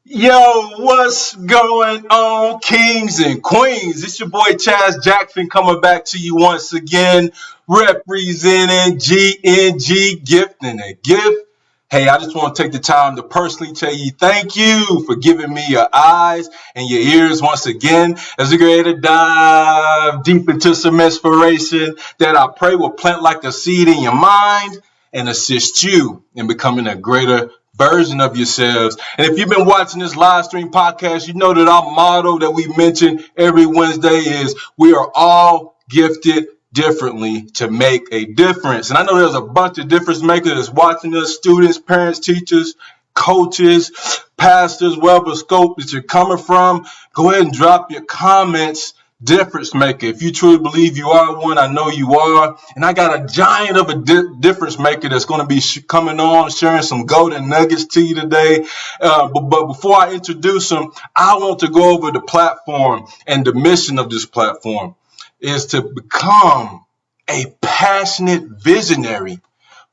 Yo, what's going on, kings and queens? It's your boy Chaz Jackson coming back to you once again, representing GNG Gifting and Gift. Hey, I just want to take the time to personally tell you thank you for giving me your eyes and your ears once again as we get ready to dive deep into some inspiration that I pray will plant like a seed in your mind and assist you in becoming a greater version of yourselves. And if you've been watching this live stream podcast, you know that our motto that we mention every Wednesday is we are all gifted differently to make a difference. And I know there's a bunch of difference makers that's watching us, students, parents, teachers, coaches, pastors, wherever scope that you're coming from. Go ahead and drop your comments. Difference maker. If you truly believe you are one, I know you are. And I got a giant of a difference maker that's going to be coming on, sharing some golden nuggets to you today. But before I introduce him, I want to go over the platform and the mission of this platform is to become a passionate visionary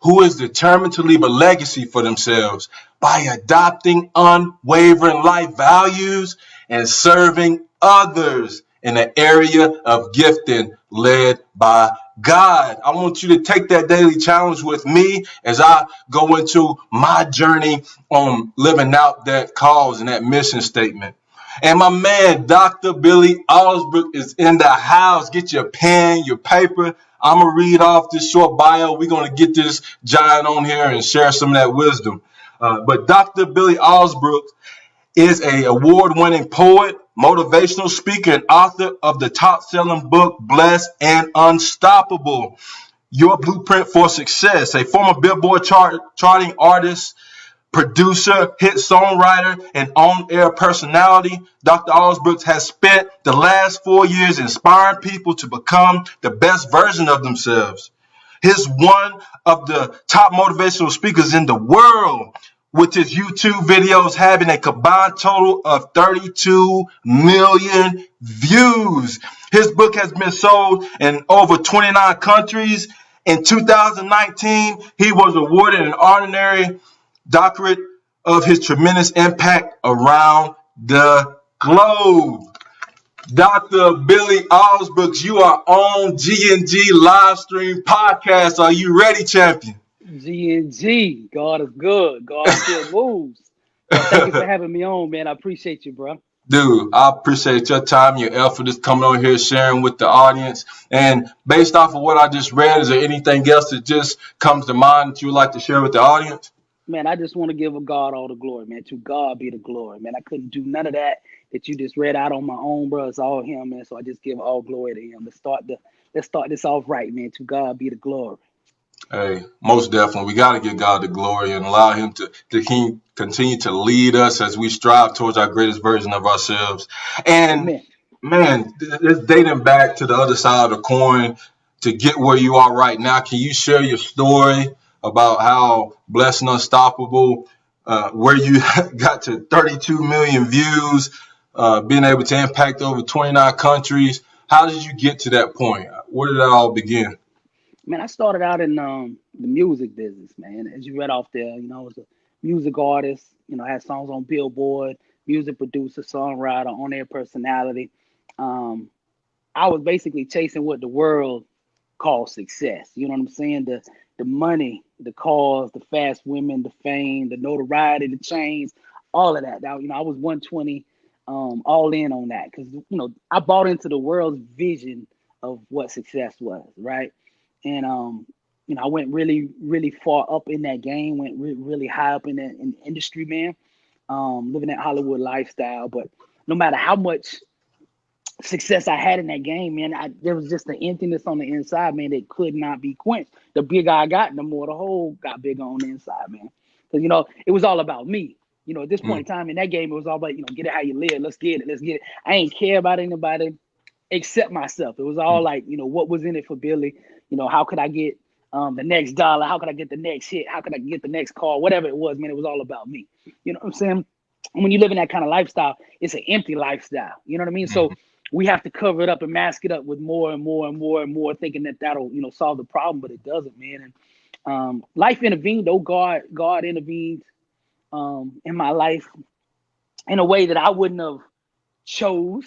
who is determined to leave a legacy for themselves by adopting unwavering life values and serving others in an area of gifting led by God. I want you to take that daily challenge with me as I go into my journey on living out that cause and that mission statement. And my man, Dr. Billy Alsbrooks, is in the house. Get your pen, your paper. I'm going to read off this short bio. We're going to get this giant on here and share some of that wisdom. But Dr. Billy Alsbrooks is a award-winning poet, motivational speaker, and author of the top-selling book, Blessed and Unstoppable, Your Blueprint for Success, a former Billboard charting artist, producer, hit songwriter, and on-air personality. Dr. Alsbrooks has spent the last 4 years inspiring people to become the best version of themselves. He's one of the top motivational speakers in the world, with his YouTube videos having a combined total of 32 million views. His book has been sold in over 29 countries. In 2019, he was awarded an honorary doctorate of his tremendous impact around the globe. Dr. Billy Alsbrooks, you are on GNG Livestream podcast. Are you ready, champion? GNG, God is good. God still moves. Thank you for having me on, man. I appreciate you, bro. Dude, I appreciate your time, your effort is coming on here, sharing with the audience. And based off of what I just read, is there anything else that just comes to mind that you would like to share with the audience? Man, I just want to give God all the glory, man. To God be the glory, man. I couldn't do none of that you just read out on my own, bro. It's all Him, man. So I just give all glory to Him. Let's start this off right, man. To God be the glory. Hey, most definitely. We got to give God the glory and allow Him to continue to lead us as we strive towards our greatest version of ourselves. And Amen. man, it's dating back to the other side of the coin to get where you are right now. Can you share your story about how Blessed and Unstoppable, where you got to 32 million views, being able to impact over 29 countries? How did you get to that point? Where did that all begin? Man, I started out in the music business, man. As you read off there, I was a music artist, had songs on Billboard, music producer, songwriter, on-air personality. Um, I was basically chasing what the world calls success. You know what I'm saying? The money, the cars, the fast women, the fame, the notoriety, the chains, all of that. Now, I was 120 all in on that because I bought into the world's vision of what success was, right? And I went really, really far up in that game, went really high up in the industry, man. Living that Hollywood lifestyle, but no matter how much success I had in that game, man, there was just an emptiness on the inside, man, that could not be quenched. The bigger I got, the more the hole got bigger on the inside, man. Because it was all about me. At this point in time in that game, it was all about get it how you live. Let's get it. I ain't care about anybody except myself. It was all like what was in it for Billy. How could I get the next dollar? How could I get the next hit? How could I get the next car? Whatever it was, man, it was all about me. You know what I'm saying? When you live in that kind of lifestyle, it's an empty lifestyle. You know what I mean? So we have to cover it up and mask it up with more and more and more and more, thinking that that'll solve the problem, but it doesn't, man. And life intervened, though. God intervened in my life in a way that I wouldn't have chose,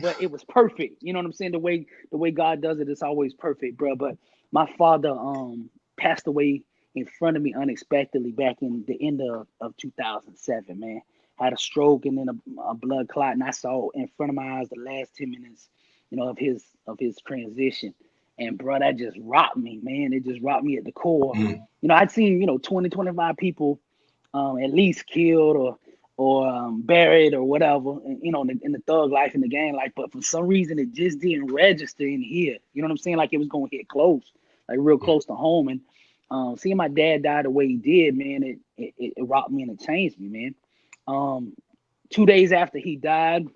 but it was perfect. You know what I'm saying? The way God does it is always perfect, bro. But my father passed away in front of me unexpectedly back in the end of 2007, man. Had a stroke and then a blood clot, and I saw in front of my eyes the last 10 minutes, of his transition. And bro, that just rocked me, man. It just rocked me at the core. Mm. I'd seen, 20, 25 people at least killed or buried or whatever, in the thug life and the gang life. But for some reason, it just didn't register in here. You know what I'm saying? Like it was going to hit close, like real close to home. And seeing my dad die the way he did, man, it rocked me and it changed me, man. 2 days after he died,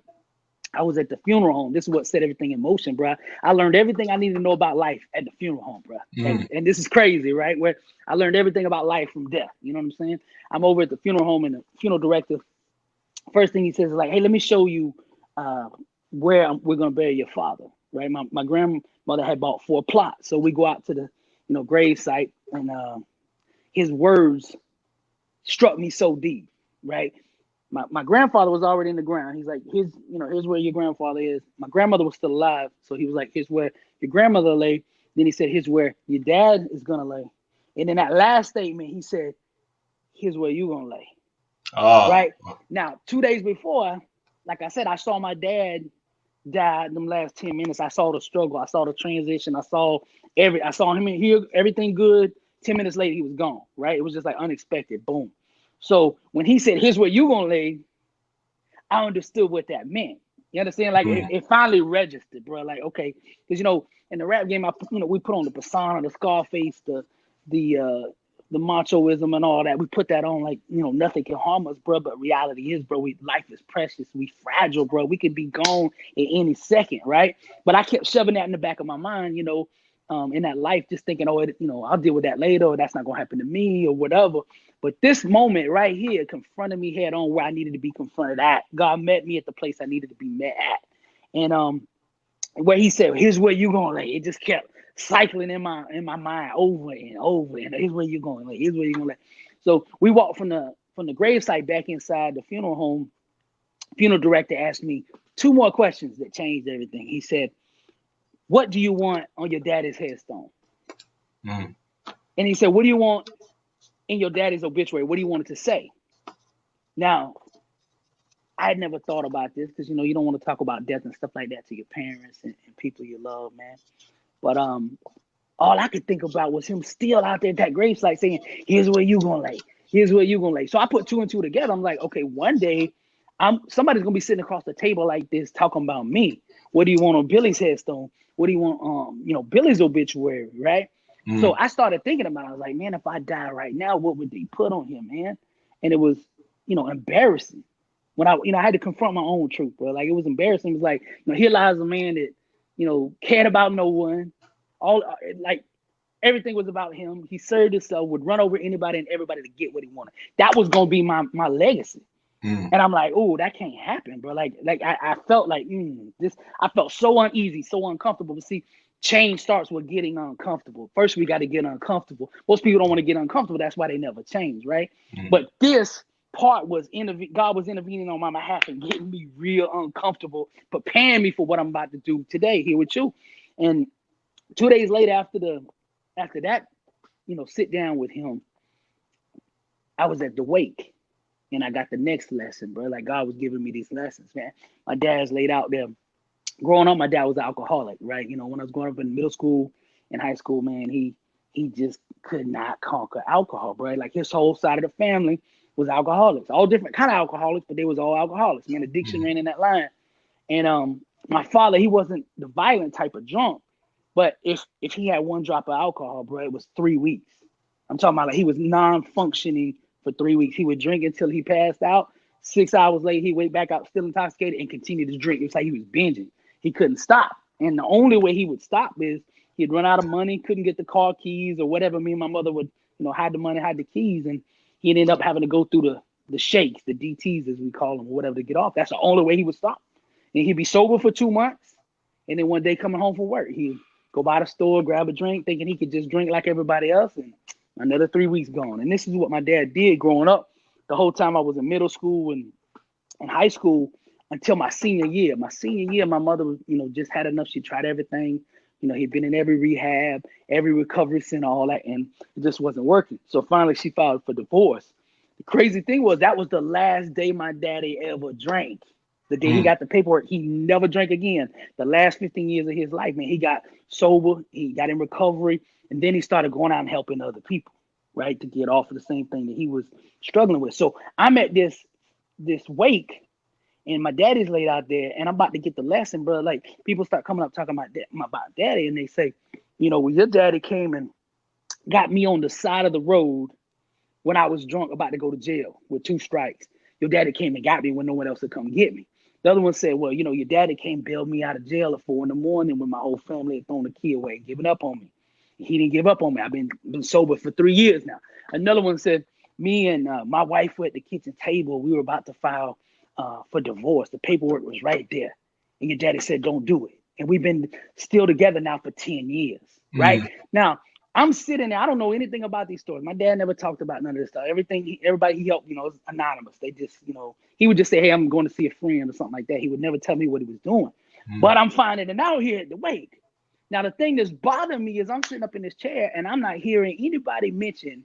I was at the funeral home. This is what set everything in motion, bro. I learned everything I needed to know about life at the funeral home, bro. And this is crazy, right? Where I learned everything about life from death. You know what I'm saying? I'm over at the funeral home, and the funeral director, first thing he says is like, "Hey, let me show you where we're gonna bury your father." Right? My grandmother had bought 4 plots, so we go out to the grave site, and his words struck me so deep, right? My grandfather was already in the ground. He's like, here's where your grandfather is. My grandmother was still alive, so he was like, here's where your grandmother lay. Then he said, here's where your dad is gonna lay. And then that last statement, he said, here's where you gonna lay. Oh. Right now, 2 days before, like I said, I saw my dad die in them last 10 minutes. I saw the struggle. I saw the transition. I saw him in here, everything good. 10 minutes later, he was gone. Right? It was just like unexpected. Boom. So when he said, here's where you gonna lay, I understood what that meant. You understand? Like it finally registered, bro. Like, okay, because in the rap game, we put on the persona, the Scarface, the machoism and all that. We put that on like, nothing can harm us, bro. But reality is, bro, life is precious. We fragile, bro. We could be gone at any second, right? But I kept shoving that in the back of my mind, in that life, just thinking, I'll deal with that later, or that's not gonna happen to me, or whatever. But this moment right here confronted me head on where I needed to be confronted at. God met me at the place I needed to be met at. And where he said, here's where you gonna lay. It just kept cycling in my mind over and over. And here's where you're gonna lay. Here's where you're gonna lay. So we walked from the gravesite back inside the funeral home. Funeral director asked me 2 more questions that changed everything. He said, what do you want on your daddy's headstone? And he said, what do you want in your daddy's obituary? What do you want it to say? Now, I had never thought about this because, you don't want to talk about death and stuff like that to your parents and people you love, man. But all I could think about was him still out there at that gravesite saying, here's where you gonna lay. Here's where you gonna lay. So I put 2 and 2 together. I'm like, okay, one day somebody's gonna be sitting across the table like this talking about me. What do you want on Billy's headstone? What do you want Billy's obituary, right? So I started thinking about it. I was like, man, if I die right now, what would they put on him, man? And it was, embarrassing. When I had to confront my own truth, bro. Like, it was embarrassing. It was like, here lies a man that, cared about no one. Like, everything was about him. He served himself, would run over anybody and everybody to get what he wanted. That was gonna be my legacy. And I'm like, oh, that can't happen, bro. Like I felt like I felt so uneasy, so uncomfortable. But see, change starts with getting uncomfortable. First, we got to get uncomfortable. Most people don't want to get uncomfortable. That's why they never change, right? But this part was God was intervening on my behalf and getting me real uncomfortable, preparing me for what I'm about to do today here with you. And 2 days later, after that, sit down with him, I was at the wake. And I got the next lesson, bro. Like, God was giving me these lessons, man. My dad's laid out there. Growing up, my dad was an alcoholic, right? When I was growing up in middle school and high school, man, he just could not conquer alcohol, bro. Like, his whole side of the family was alcoholics. All different kind of alcoholics, but they was all alcoholics. Man, addiction ran in that line. And my father, he wasn't the violent type of drunk. But if he had 1 drop of alcohol, bro, it was 3 weeks. I'm talking about like he was non-functioning for 3 weeks. He would drink until he passed out. 6 hours later, he wake back up still intoxicated and continued to drink. It was like he was binging. He couldn't stop. And the only way he would stop is he'd run out of money, couldn't get the car keys or whatever. Me and my mother would, hide the money, hide the keys. And he'd end up having to go through the shakes, the DTs as we call them, or whatever, to get off. That's the only way he would stop. And he'd be sober for 2 months. And then one day coming home from work, he'd go by the store, grab a drink, thinking he could just drink like everybody else. And another 3 weeks gone. And this is what my dad did growing up. The whole time I was in middle school and in high school until my senior year. My senior year, my mother was, just had enough. She tried everything. He'd been in every rehab, every recovery center, all that, and it just wasn't working. So finally, she filed for divorce. The crazy thing was that was the last day my daddy ever drank. The day he got the paperwork, he never drank again. The last 15 years of his life, man, he got sober, he got in recovery, and then he started going out and helping other people, right, to get off of the same thing that he was struggling with. So I'm at this wake, and my daddy's laid out there, and I'm about to get the lesson, bro. Like, people start coming up talking about daddy, and they say, well, your daddy came and got me on the side of the road when I was drunk, about to go to jail with 2 strikes. Your daddy came and got me when no one else would come get me. The other one said, well, your daddy came bail me out of jail at 4 a.m. when my whole family had thrown the key away and given up on me. He didn't give up on me. I've been sober for 3 years now. Another one said, me and my wife were at the kitchen table. We were about to file for divorce. The paperwork was right there. And your daddy said, don't do it. And we've been still together now for 10 years, right? Now, I'm sitting there. I don't know anything about these stories. My dad never talked about none of this stuff. Everybody he helped, is anonymous. They just, he would just say, hey, I'm going to see a friend or something like that. He would never tell me what he was doing. But I'm finding it out here at the wake. Now, the thing that's bothering me is I'm sitting up in this chair and I'm not hearing anybody mention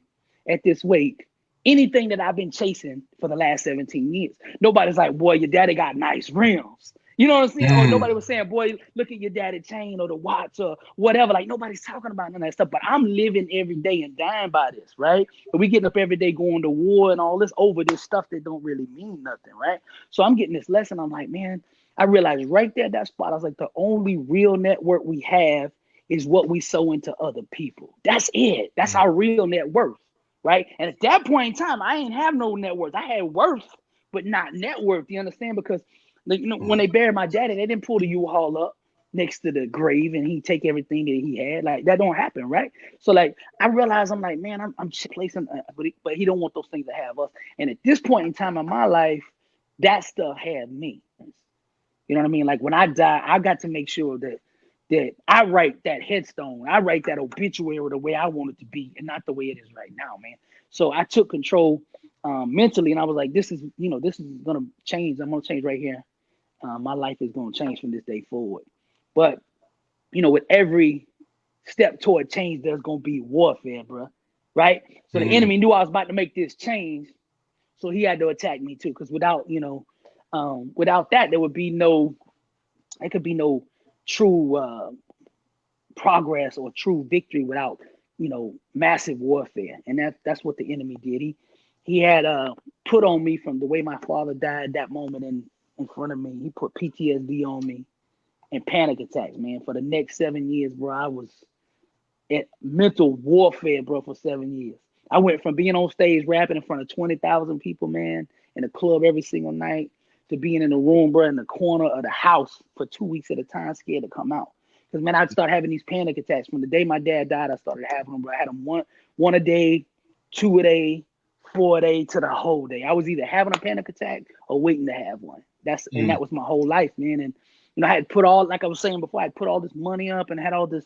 at this wake anything that I've been chasing for the last 17 years. Nobody's like, boy, your daddy got nice rims. You know what I'm saying? Or nobody was saying, boy, look at your daddy chain or the watch or whatever. Like, nobody's talking about none of that stuff. But I'm living every day and dying by this, right? And we getting up every day going to war and all this over this stuff that don't really mean nothing, right? So I'm getting this lesson. I'm like, man, I realized right there at that spot, I was like, the only real network we have is what we sow into other people. That's it. That's our real net worth, right? And at that point in time, I ain't have no net worth. I had worth, but not net worth. You understand? Because when they buried my daddy, they didn't pull the U-Haul up next to the grave and he take everything that he had. Like, that don't happen, right? So, like, I realized, I'm like, man, I'm placing, but he don't want those things to have us. And at this point in time in my life, that stuff had me. You know what I mean? Like, when I die, I got to make sure that I write that headstone, I write that obituary the way I want it to be, and not the way it is right now, man. So I took control mentally, and I was like, this is gonna change. I'm gonna change right here. My life is gonna change from this day forward. But with every step toward change, there's gonna be warfare, bro. Right? So the enemy knew I was about to make this change, so he had to attack me too. Because without that, there could be no true progress or true victory without massive warfare. And that's what the enemy did. He had put on me, from the way my father died that moment in front of me. He put PTSD on me and panic attacks, man. For the next 7 years, bro, I was at mental warfare, bro, for 7 years. I went from being on stage rapping in front of 20,000 people, man, in a club every single night, to being in a room, bro, in the corner of the house for 2 weeks at a time, scared to come out. Because, man, I'd start having these panic attacks. From the day my dad died, I started having them, bro. I had them one a day, 2 a day, 4 a day, to the whole day. I was either having a panic attack or waiting to have one. And that was my whole life, man. And I had put all, like I was saying before, I had put all this money up and had all this,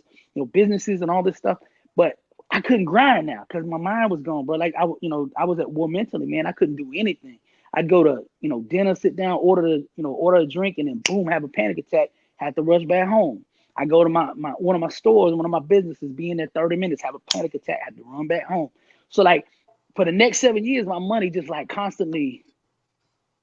businesses and all this stuff, but I couldn't grind now because my mind was gone, bro. Like I was at war mentally, man. I couldn't do anything. I'd go to, dinner, sit down, order a drink, and then boom, have a panic attack. Had to rush back home. I go to my one of my stores, one of my businesses, be in there 30 minutes, have a panic attack, had to run back home. So, like, for the next 7 years, my money just like constantly,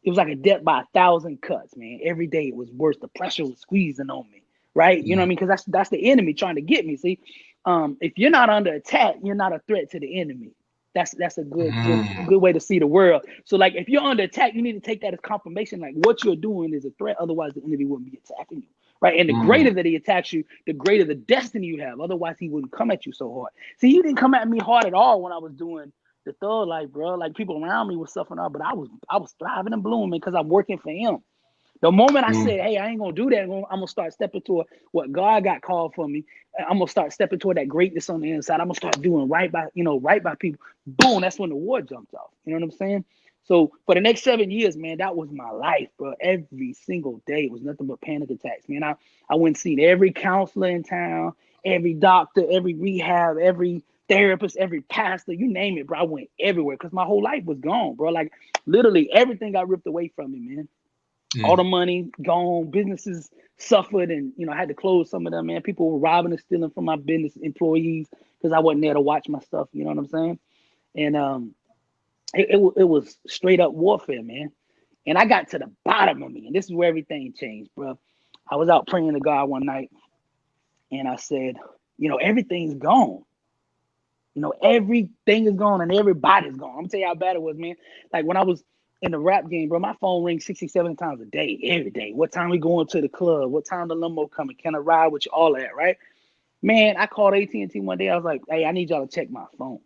it was like a death by 1,000 cuts, man. Every day it was worse. The pressure was squeezing on me, right? You know what I mean? Because that's the enemy trying to get me. See, if you're not under attack, you're not a threat to the enemy. That's a good way to see the world. So, like, if you're under attack, you need to take that as confirmation. Like, what you're doing is a threat. Otherwise, the enemy wouldn't be attacking you, right? And the greater that he attacks you, the greater the destiny you have. Otherwise, he wouldn't come at you so hard. See, he didn't come at me hard at all when I was doing the thug life, bro. Like, people around me were suffering out, but I was thriving and blooming because I'm working for him. The moment I said, hey, I ain't gonna do that, I'm gonna start stepping toward what God got called for me. I'm gonna start stepping toward that greatness on the inside. I'm gonna start doing right by people. Boom, that's when the war jumped off. You know what I'm saying? So for the next 7 years, man, that was my life, bro. Every single day, it was nothing but panic attacks, man. I went and seen every counselor in town, every doctor, every rehab, every therapist, every pastor, you name it, bro. I went everywhere because my whole life was gone, bro. Like literally everything got ripped away from me, man. All the money gone, businesses suffered, and I had to close some of them, man. People were robbing and stealing from my business employees because I wasn't there to watch my stuff. You know what I'm saying? And it was straight up warfare, man. And I got to the bottom of me, and this is where everything changed, bro. I was out praying to God one night, and I said, everything's gone. Everything is gone and everybody's gone. I'm gonna tell you how bad it was, man. Like when I was in the rap game, bro, my phone rings 67 times a day, every day. What time we going to the club? What time the limo coming? Can I ride with you? All of that, right? Man, I called AT&T one day. I was like, hey, I need y'all to check my phone,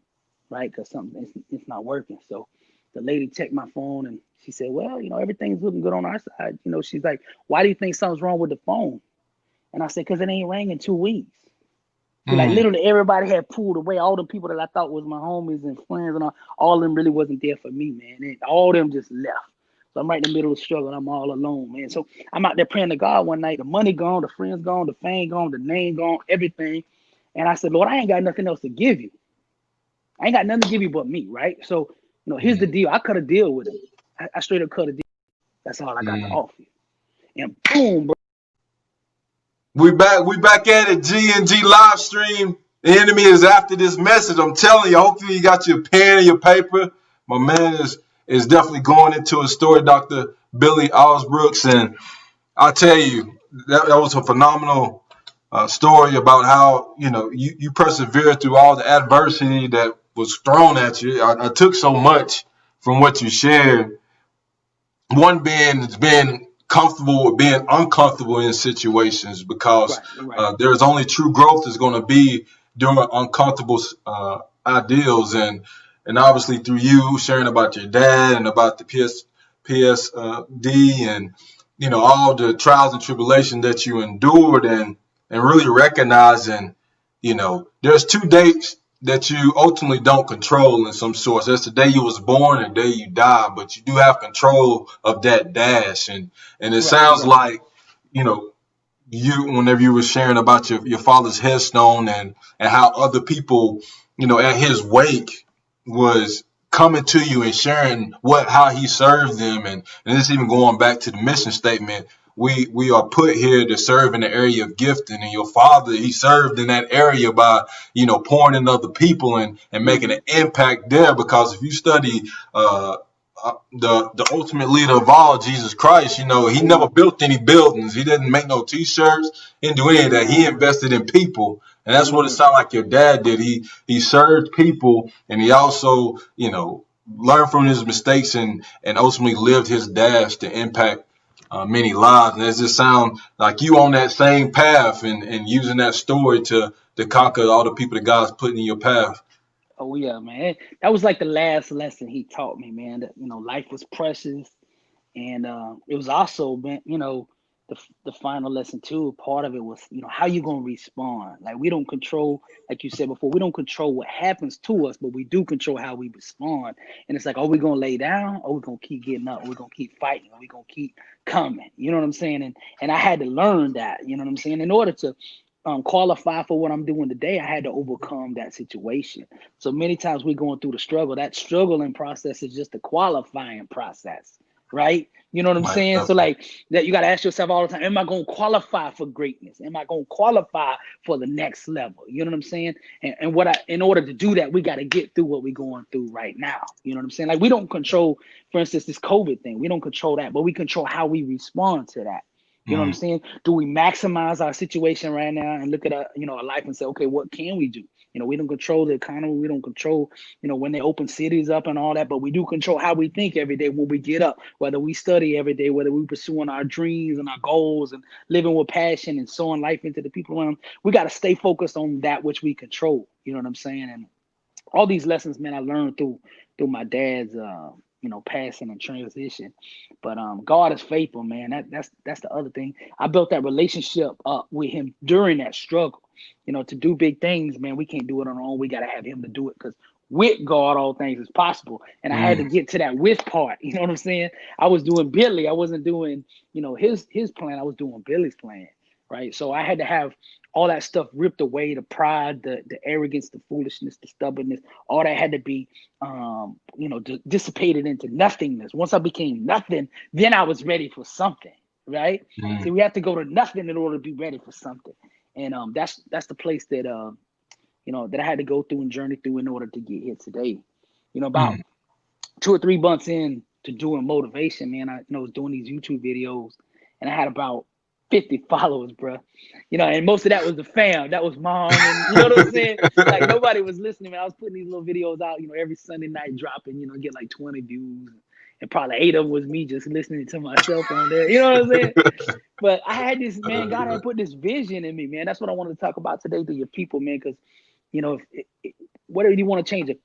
right? Because something it's not working. So the lady checked my phone and she said, well, everything's looking good on our side. She's like, why do you think something's wrong with the phone? And I said, because it ain't rang in 2 weeks. Like literally everybody had pulled away. All the people that I thought was my homies and friends and all of them really wasn't there for me, man. And all of them just left. So I'm right in the middle of the struggle. I'm all alone, man. So I'm out there praying to God one night. The money gone, the friends gone, the fame gone, the name gone, everything. And I said, Lord, I ain't got nothing else to give you. I ain't got nothing to give you but me, right? So, here's the deal. I cut a deal with him. I straight up cut a deal. That's all I got to offer you. And boom, bro. We back at it. GNG live stream. The enemy is after this message. I'm telling you. Hopefully you got your pen and your paper. My man is definitely going into a story, Dr. Billy Alsbrooks, and I'll tell you that was a phenomenal story about how you persevered through all the adversity that was thrown at you. I took so much from what you shared. One being comfortable with being uncomfortable in situations because Right. there's only true growth is going to be during uncomfortable ideals, and obviously through you sharing about your dad and about the PSD and all the trials and tribulation that you endured, and really recognizing there's two dates that you ultimately don't control in some sorts. That's the day you was born and the day you die, but you do have control of that dash. And it sounds like, you whenever you were sharing about your father's headstone and how other people, at his wake was coming to you and sharing how he served them, and this even going back to the mission statement. We are put here to serve in the area of gifting, and your father, he served in that area by pouring in other people and making an impact there. Because if you study the ultimate leader of all, Jesus Christ, he never built any buildings. He didn't make no T-shirts. He didn't do any of that. He invested in people, and that's what it sounded like your dad did. He served people, and he also learned from his mistakes and ultimately lived his dash to impact many lives. And it just sounds like you on that same path and using that story to conquer all the people that God's putting in your path. Oh yeah, man. That was like the last lesson he taught me, man. That life was precious, and it was also, man, the final lesson too. Part of it was, how you gonna respond. Like we don't control, like you said before, we don't control what happens to us, but we do control how we respond. And it's like, are we gonna lay down? Or we gonna keep getting up? Are we gonna keep fighting? Are we gonna keep coming? You know what I'm saying? And I had to learn that. You know what I'm saying? In order to qualify for what I'm doing today, I had to overcome that situation. So many times we're going through the struggle. That struggling process is just the qualifying process, right? You know what I'm Right. saying? So like that, you got to ask yourself all the time: am I going to qualify for greatness? Am I going to qualify for the next level? You know what I'm saying? And in order to do that, we got to get through what we're going through right now. You know what I'm saying? Like we don't control, for instance, this COVID thing. We don't control that, but we control how we respond to that. You know what I'm saying? Do we maximize our situation right now and look at our life and say, okay, what can we do? We don't control the economy. We don't control, when they open cities up and all that, but we do control how we think every day when we get up, whether we study every day, whether we pursuing our dreams and our goals and living with passion and sowing life into the people around. We got to stay focused on that which we control. You know what I'm saying? And all these lessons, man, I learned through my dad's passing and transition. But God is faithful, man. That's the other thing. I built that relationship up with him during that struggle. To do big things, man, we can't do it on our own. We got to have him to do it, because with God, all things is possible. And I had to get to that with part. You know what I'm saying? I was doing Billy. I wasn't doing, his plan. I was doing Billy's plan. right? So I had to have all that stuff ripped away, the pride, the arrogance, the foolishness, the stubbornness, all that had to be dissipated into nothingness. Once I became nothing, then I was ready for something, right? Mm, So we have to go to nothing in order to be ready for something. And that's the place that that I had to go through and journey through in order to get here today. About mm, 2 or 3 months in to doing motivation, man, I was doing these YouTube videos, and I had about 50 followers, bro. And most of that was the fam. That was mom, and you know what I'm saying? Like nobody was listening, man. I was putting these little videos out, every Sunday night, dropping, get like 20 views, and probably 8 of them was me just listening to myself on there. You know what I'm saying? But I had this, man. God had put this vision in me, man. That's what I wanted to talk about today to your people, man. Because whatever you want to change, a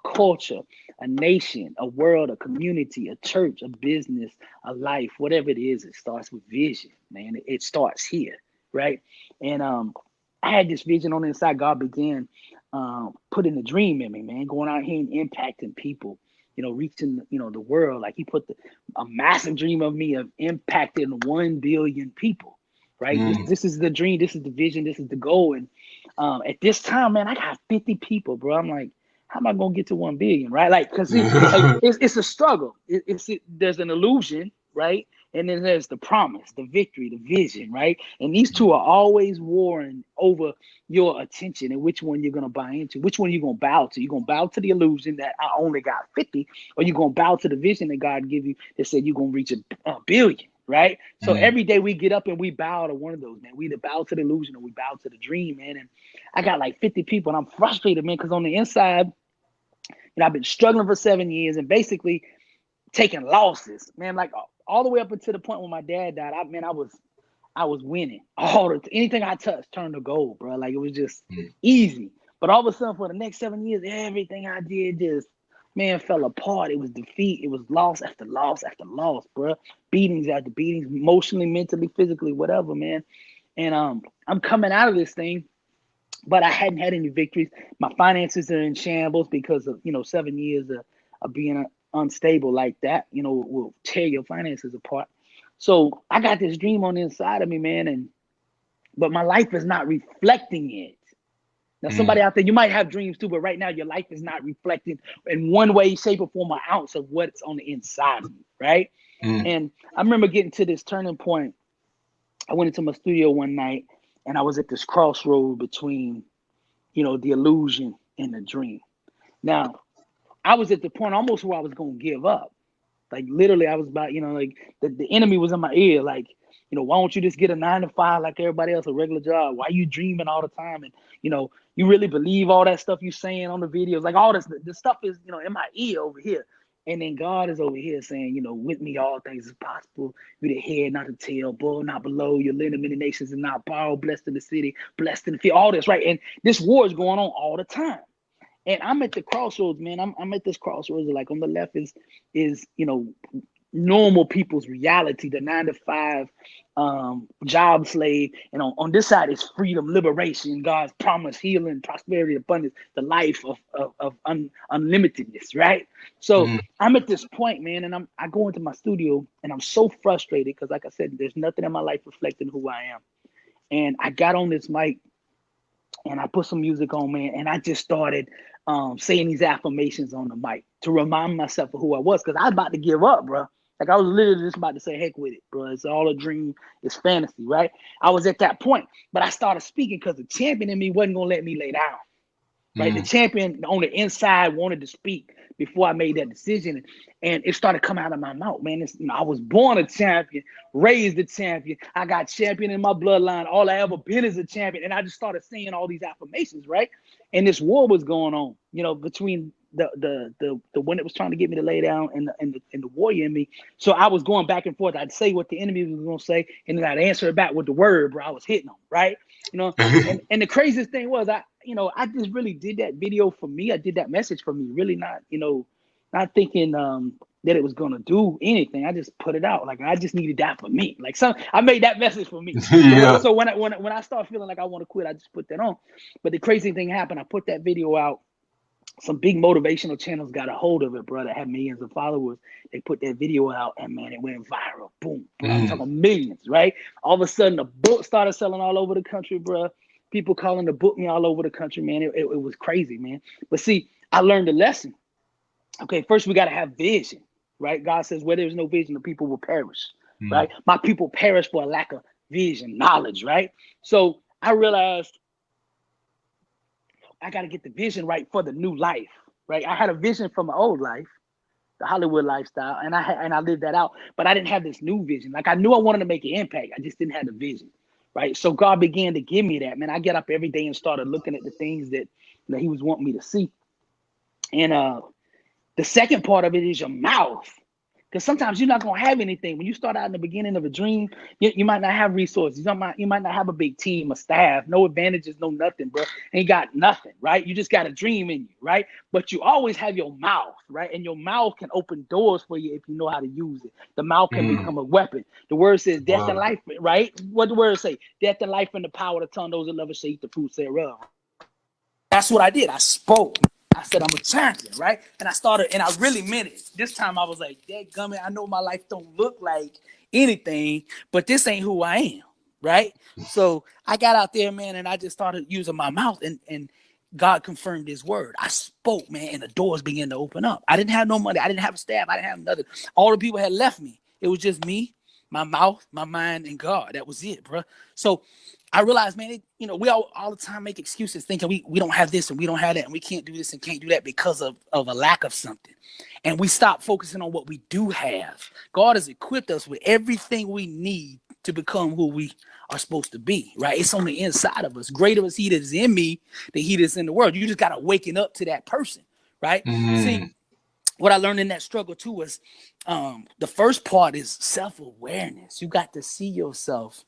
culture, a nation, a world, a community, a church, a business, a life, whatever it is, it starts with vision, man. It starts here, right? And I had this vision on the inside. God began putting a dream in me, man, going out here and impacting people, reaching, the world. Like he put a massive dream of me of impacting 1 billion people, right? This mm. this is the dream. This is the vision. This is the goal. And at this time, man, I got 50 people, bro. I'm like, how am I gonna get to 1 billion, right? Like, cause it's a struggle. There's an illusion, right? And then there's the promise, the victory, the vision, right? And these two are always warring over your attention and which one you're gonna buy into, which one you're gonna bow to. You're gonna bow to the illusion that I only got 50, or you're gonna bow to the vision that God give you that said you're gonna reach a billion, right? So Mm. every day we get up and we bow to one of those, man. We either bow to the illusion or we bow to the dream, man. And I got like 50 people, and I'm frustrated, man, because on the inside, I've been struggling for 7 years and basically taking losses, man. Like all the way up until the point when my dad died, I was winning. Anything I touched turned to gold, bro. Like it was just Mm. easy. But all of a sudden, for the next 7 years, everything I did just, man, fell apart. It was defeat. It was loss after loss after loss, bro. Beatings after beatings, emotionally, mentally, physically, whatever, man. And I'm coming out of this thing, but I hadn't had any victories. My finances are in shambles because of 7 years of being unstable like that. Will tear your finances apart. So I got this dream on the inside of me, man, but my life is not reflecting it. Now, Mm. somebody out there, you might have dreams too, but right now your life is not reflecting in one way, shape, or form, an ounce of what's on the inside of you, right? Mm. And I remember getting to this turning point. I went into my studio one night, and I was at this crossroad between the illusion and the dream. Now, I was at the point almost where I was going to give up. Like literally, I was about, like the enemy was in my ear. Like, why don't you just get a 9 to 5 like everybody else, a regular job? Why you dreaming all the time? And, you really believe all that stuff you saying on the videos? Like all this, the stuff is, in my ear over here. And then God is over here saying, with me, all things is possible. You're the head, not the tail, above, not below. You're lending many nations and not borrow. Blessed in the city, blessed in the field. All this, right? And this war is going on all the time. And I'm at the crossroads, man. I'm at this crossroads. Like on the left is normal people's reality, the 9 to 5 job slave, and on this side is freedom, liberation, God's promise, healing, prosperity, abundance, the life of unlimitedness, right? So Mm. I'm at this point, man, and I go into my studio and I'm so frustrated because, like I said, there's nothing in my life reflecting who I am. And I got on this mic and I put some music on, man, and I just started saying these affirmations on the mic to remind myself of who I was, because I was about to give up, bro. Like I was literally just about to say, heck with it, bro. It's all a dream. It's fantasy, right? I was at that point, but I started speaking because the champion in me wasn't gonna let me lay down. Right, the Mm. champion on the inside wanted to speak before I made that decision, and it started coming out of my mouth, man. I was born a champion, raised a champion. I got champion in my bloodline. All I ever been is a champion, and I just started saying all these affirmations, right? And this war was going on, between the one that was trying to get me to lay down and the warrior in me. So I was going back and forth. I'd say what the enemy was gonna say, and then I'd answer it back with the word, bro. I was hitting them, right? And the craziest thing was I just really did that video for me. I did that message for me, really not, not thinking that it was gonna do anything. I just put it out. Like I just needed that for me. Like I made that message for me. Yeah. So when I start feeling like I want to quit, I just put that on. But the crazy thing happened. I put that video out some big motivational channels got a hold of it, bro, that had millions of followers. They put that video out and man, it went viral. Boom, bro. I'm Mm. talking millions, right? All of a sudden, the book started selling all over the country, bro. People calling to book me all over the country, man. It was crazy, man. But see, I learned a lesson. Okay, first we got to have vision, right? God says, where there's no vision, the people will perish, Mm. right? My people perish for a lack of vision, knowledge, right? So I realized I got to get the vision right for the new life, right? I had a vision for my old life, the Hollywood lifestyle, and I lived that out, but I didn't have this new vision. Like I knew I wanted to make an impact, I just didn't have the vision, right? So God began to give me that, man. I get up every day and started looking at the things that He was wanting me to see, and the second part of it is your mouth. Because sometimes you're not going to have anything. When you start out in the beginning of a dream, you might not have resources. You might not have a big team, a staff, no advantages, no nothing, bro. Ain't got nothing, right? You just got a dream in you, right? But you always have your mouth, right? And your mouth can open doors for you if you know how to use it. The mouth can Mm. become a weapon. The word says death and Wow. life, right? What the word say? Death and life and the power of the tongue. Those that love it shall eat the fruits thereof. That's what I did. I spoke. I said, I'm a champion, right? And I started, and I really meant it. This time I was like, dadgummit, I know my life don't look like anything, but this ain't who I am, right? So I got out there, man, and I just started using my mouth, and God confirmed His word. I spoke, man, and the doors began to open up. I didn't have no money. I didn't have a staff. I didn't have nothing. All the people had left me. It was just me, my mouth, my mind, and God. That was it, bro. So I realized, man, we all the time make excuses thinking we don't have this and we don't have that and we can't do this and can't do that because of a lack of something. And we stop focusing on what we do have. God has equipped us with everything we need to become who we are supposed to be, right? It's on the inside of us. Greater is He that is in me than he that's in the world. You just got to waken up to that person, right? See, Mm. what I learned in that struggle too was the first part is self-awareness. You got to see yourself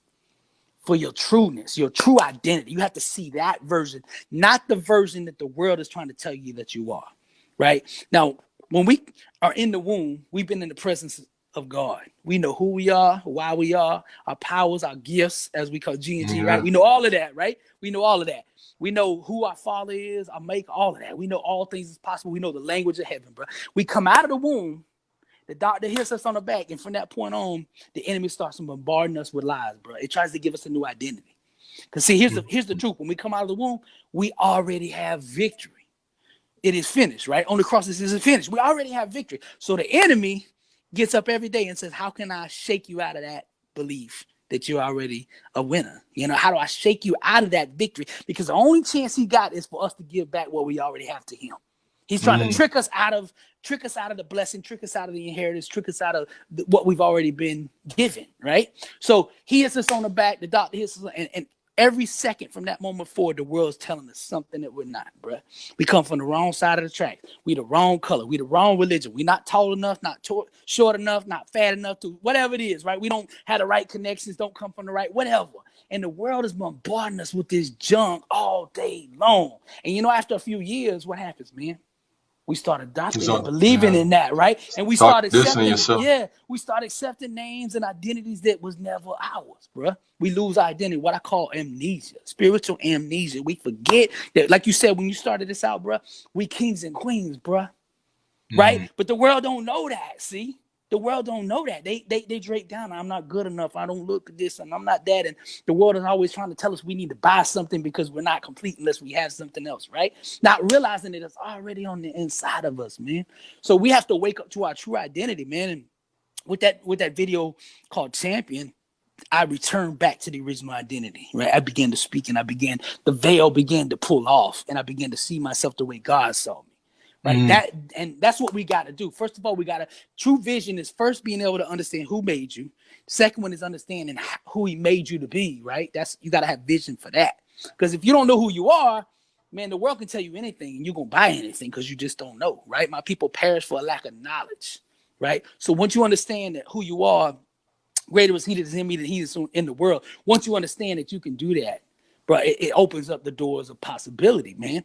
for your trueness, your true identity. You have to see that version, not the version that the world is trying to tell you that you are, right? Now, when we are in the womb, we've been in the presence of God. We know who we are, why we are, our powers, our gifts, as we call GNG, right? Yeah. We know all of that, right? We know all of that. We know who our Father is, our Maker, all of that. We know all things is possible. We know the language of heaven, bro. We come out of the womb, the doctor hits us on the back, and from that point on, the enemy starts bombarding us with lies, bro. It tries to give us a new identity. Because see, here's the truth. When we come out of the womb, we already have victory. It is finished, right? On the cross, this is finished. We already have victory. So the enemy gets up every day and says, how can I shake you out of that belief that you're already a winner? How do I shake you out of that victory? Because the only chance he got is for us to give back what we already have to him. He's trying to Mm. trick us out of the blessing, trick us out of the inheritance, trick us out of what we've already been given, right? So he hits us on the back, the doctor hits us, and every second from that moment forward, the world's telling us something that we're not, bro. We come from the wrong side of the track. We the wrong color. We the wrong religion. We not tall enough, not short enough, not fat enough to whatever it is, right? We don't have the right connections, don't come from the right, whatever. And the world is bombarding us with this junk all day long. And after a few years, what happens, man? We start adopting and So, believing yeah. in that, right? And we Start start dissing accepting, yourself. we start accepting names and identities that was never ours, bro. We lose our identity, what I call amnesia, spiritual amnesia. We forget that, like you said, when you started this out, bro, we kings and queens, bro, right? Mm. But the world don't know that, see? The world don't know that. They drape down. I'm not good enough. I don't look this and I'm not that. And the world is always trying to tell us we need to buy something because we're not complete unless we have something else, right? Not realizing that it's already on the inside of us, man. So we have to wake up to our true identity, man. And with that video called Champion, I returned back to the original identity, right? I began to speak and the veil began to pull off and I began to see myself the way God saw me. Right. Mm. That's what we got to do. First of all, true vision is first being able to understand who made you. Second one is understanding who he made you to be. Right. You got to have vision for that. Because if you don't know who you are, man, the world can tell you anything and you're going to buy anything because you just don't know. Right. My people perish for a lack of knowledge. Right. So once you understand that who you are, greater is he that is in me than he is in the world. Once you understand that you can do that, bro, it opens up the doors of possibility, man.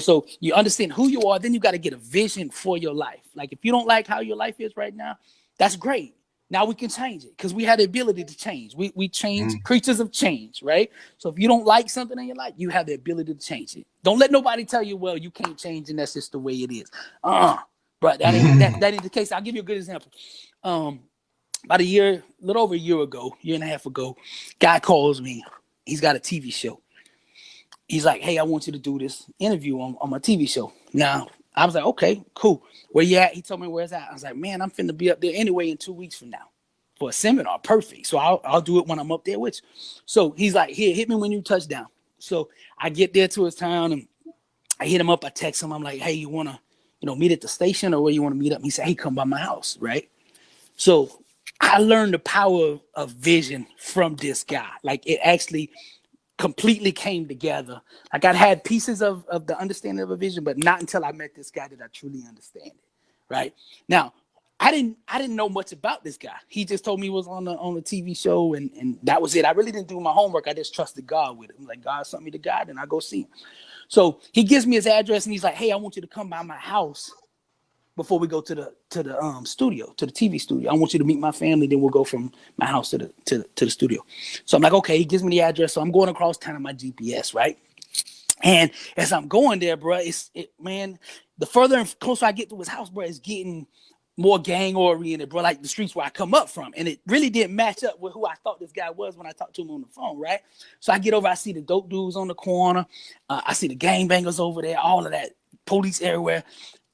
So you understand who you are, then you got to get a vision for your life. Like if you don't like how your life is right now, that's great. Now we can change it because we have the ability to change. We change, Mm. creatures of change, right? So if you don't like something in your life, you have the ability to change it. Don't let nobody tell you, well, you can't change and that's just the way it is. But that ain't the case. I'll give you a good example. About a little over a year ago, year and a half ago, guy calls me. He's got a TV show. He's like, hey, I want you to do this interview on my TV show. Now, I was like, okay, cool. Where you at? He told me where it's at. I was like, man, I'm finna be up there anyway in 2 weeks from now for a seminar. Perfect. So I'll do it when I'm up there with you. So he's like, here, hit me when you touch down. So I get there to his town and I hit him up. I text him. I'm like, hey, you want to, meet at the station or where you want to meet up? He said, hey, come by my house, right? So I learned the power of vision from this guy. Like it actually completely came together. Like I had pieces of the understanding of a vision, but not until I met this guy did I truly understand it. Right now, I didn't know much about this guy. He just told me he was on the TV show, and that was it. I really didn't do my homework. I just trusted God with it. I'm like, God sent me to God, and I go see him. So he gives me his address, and he's like, hey, I want you to come by my house before we go to the studio, to the TV studio. I want you to meet my family. Then we'll go from my house to the studio. So I'm like, okay. He gives me the address. So I'm going across town on my GPS, right? And as I'm going there, bro, man, the further and closer I get to his house, bro, it's getting more gang oriented, bro. Like the streets where I come up from, and it really didn't match up with who I thought this guy was when I talked to him on the phone, right? So I get over, I see the dope dudes on the corner, I see the gangbangers over there, all of that, police everywhere.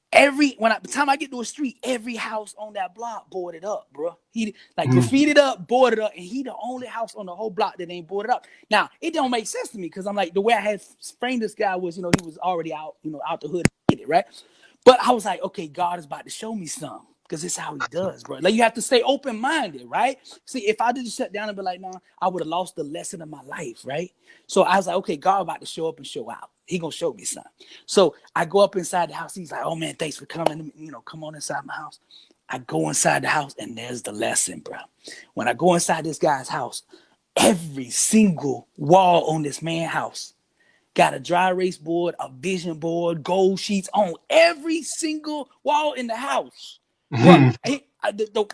By the time I get to a street, every house on that block boarded up, bro. He like graffitied up, boarded up, and he the only house on the whole block that ain't boarded up. Now it don't make sense to me because I'm like the way I had framed this guy was, he was already out, out the hood, right? But I was like, okay, God is about to show me something because it's how He does, bro. Like you have to stay open minded, right? See, if I just shut down and be like, nah, I would have lost the lesson of my life, right? So I was like, okay, God about to show up and show out. He gonna show me something. So I go up inside the house. He's like, oh man, thanks for coming. Come on inside my house. I go inside the house and there's the lesson, bro. When I go inside this guy's house, every single wall on this man's house got a dry erase board, a vision board, gold sheets on every single wall in the house. Bro, the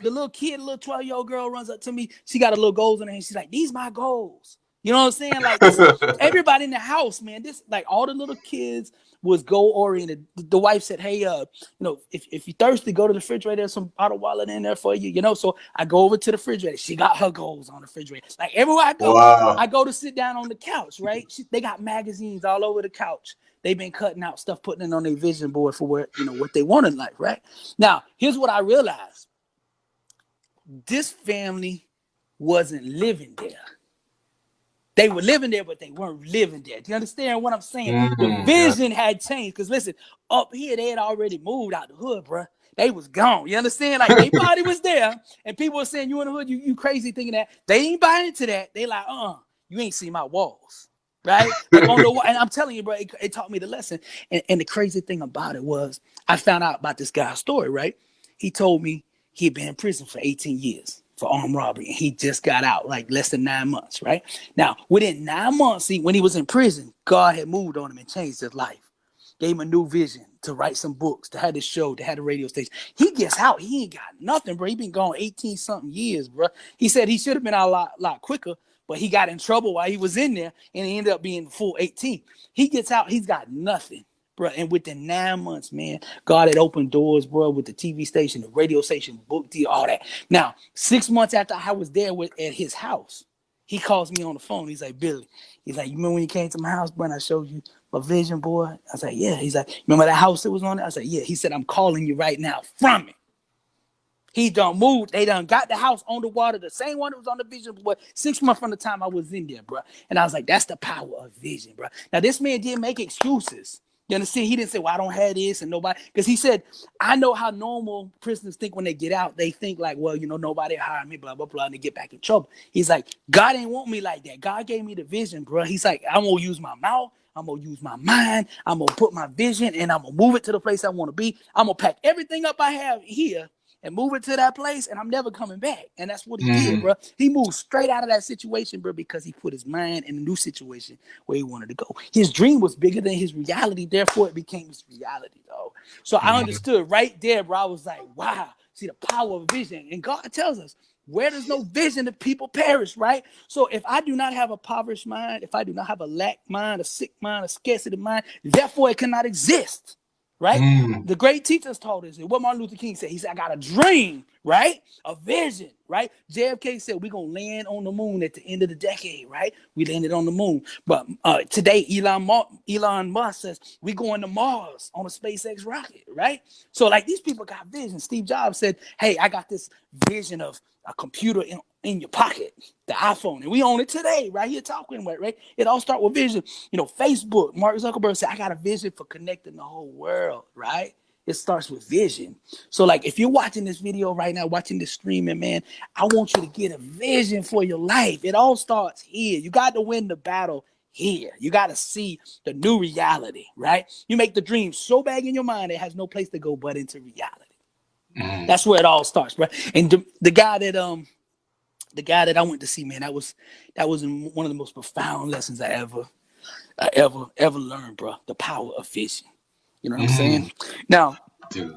little kid, the little 12-year-old girl runs up to me. She got a little goals in her hand. She's like, these my goals. You know what I'm saying? Like this, everybody in the house, man. This, like all the little kids was goal oriented. The wife said, hey, if you're thirsty, go to the refrigerator. There's some bottle water in there for you. So I go over to the refrigerator. She got her goals on the refrigerator. Like everywhere I go, Wow. I go to sit down on the couch, right? They got magazines all over the couch. They've been cutting out stuff, putting it on their vision board for what they want in life, right? Now, here's what I realized. This family wasn't living there. They were living there, but they weren't living there. Do you understand what I'm saying? The vision had changed. Because listen, up here, they had already moved out the hood, bro. They was gone. You understand? Like, their body was there, and people were saying, you in the hood, you crazy thinking that. They ain't buying into that. They like, you ain't seen my walls, right? Like on the wall. And I'm telling you, bro, it taught me the lesson. And the crazy thing about it was, I found out about this guy's story, right? He told me he'd been in prison for 18 years. For armed robbery, and he just got out like less than 9 months, right? Now, within 9 months, when he was in prison, God had moved on him and changed his life. Gave him a new vision to write some books, to have this show, to have a radio station. He gets out, he ain't got nothing, bro. He been gone 18-something years, bro. He said he should have been out a lot quicker, but he got in trouble while he was in there, and he ended up being full 18. He gets out, he's got nothing. Bro, and within 9 months, man, God had opened doors, bro, with the TV station, the radio station, book deal, all that. Now, 6 months after I was there at his house, he calls me on the phone. He's like, Billy, he's like, you remember when you came to my house, bro, and I showed you my vision board? I was like, yeah. He's like, remember that house that was on it? I was like, yeah. He said, I'm calling you right now from it. He done moved. They done got the house on the water, the same one that was on the vision board 6 months from the time I was in there, bro. And I was like, that's the power of vision, bro. Now, this man didn't make excuses. You understand? He didn't say, well, I don't have this and nobody. Because he said, I know how normal prisoners think when they get out. They think like, well, nobody hired me, blah, blah, blah, and they get back in trouble. He's like, God ain't want me like that. God gave me the vision, bro. He's like, I'm going to use my mouth. I'm going to use my mind. I'm going to put my vision and I'm going to move it to the place I want to be. I'm going to pack everything up I have here and move it to that place, and I'm never coming back. And that's what he did, bro. He moved straight out of that situation, bro, because he put his mind in a new situation where he wanted to go. His dream was bigger than his reality, therefore it became his reality, though. So I understood right there, bro. I was like, wow, See the power of vision. And God tells us, where there's no vision, the people perish, right? So if I do not have a impoverished mind, if I do not have a lack mind, a sick mind, a scarcity mind, therefore it cannot exist, right? Mm. The great teachers taught us, and what Martin Luther King said, he said, I got a dream, right? A vision, right? JFK said, we're going to land on the moon at the end of the decade, right? We landed on the moon. But today, Elon Musk says, we're going to Mars on a SpaceX rocket, right? So like these people got vision. Steve Jobs said, hey, I got this vision of a computer in your pocket, the iPhone, and we own it today, right here talking about, right? It all starts with vision. You know, Facebook, Mark Zuckerberg said, I got a vision for connecting the whole world, right? It starts with vision. So like if you're watching this video right now, watching this streaming, man, I want you to get a vision for your life. It all starts here. You got to win the battle here. You got to see the new reality, right? You make the dream so big in your mind, it has no place to go but into reality. Mm. That's where it all starts, bro. And the guy that I went to see, man, that was one of the most profound lessons I ever learned, bro. The power of vision. You know what I'm saying? Now, Dude,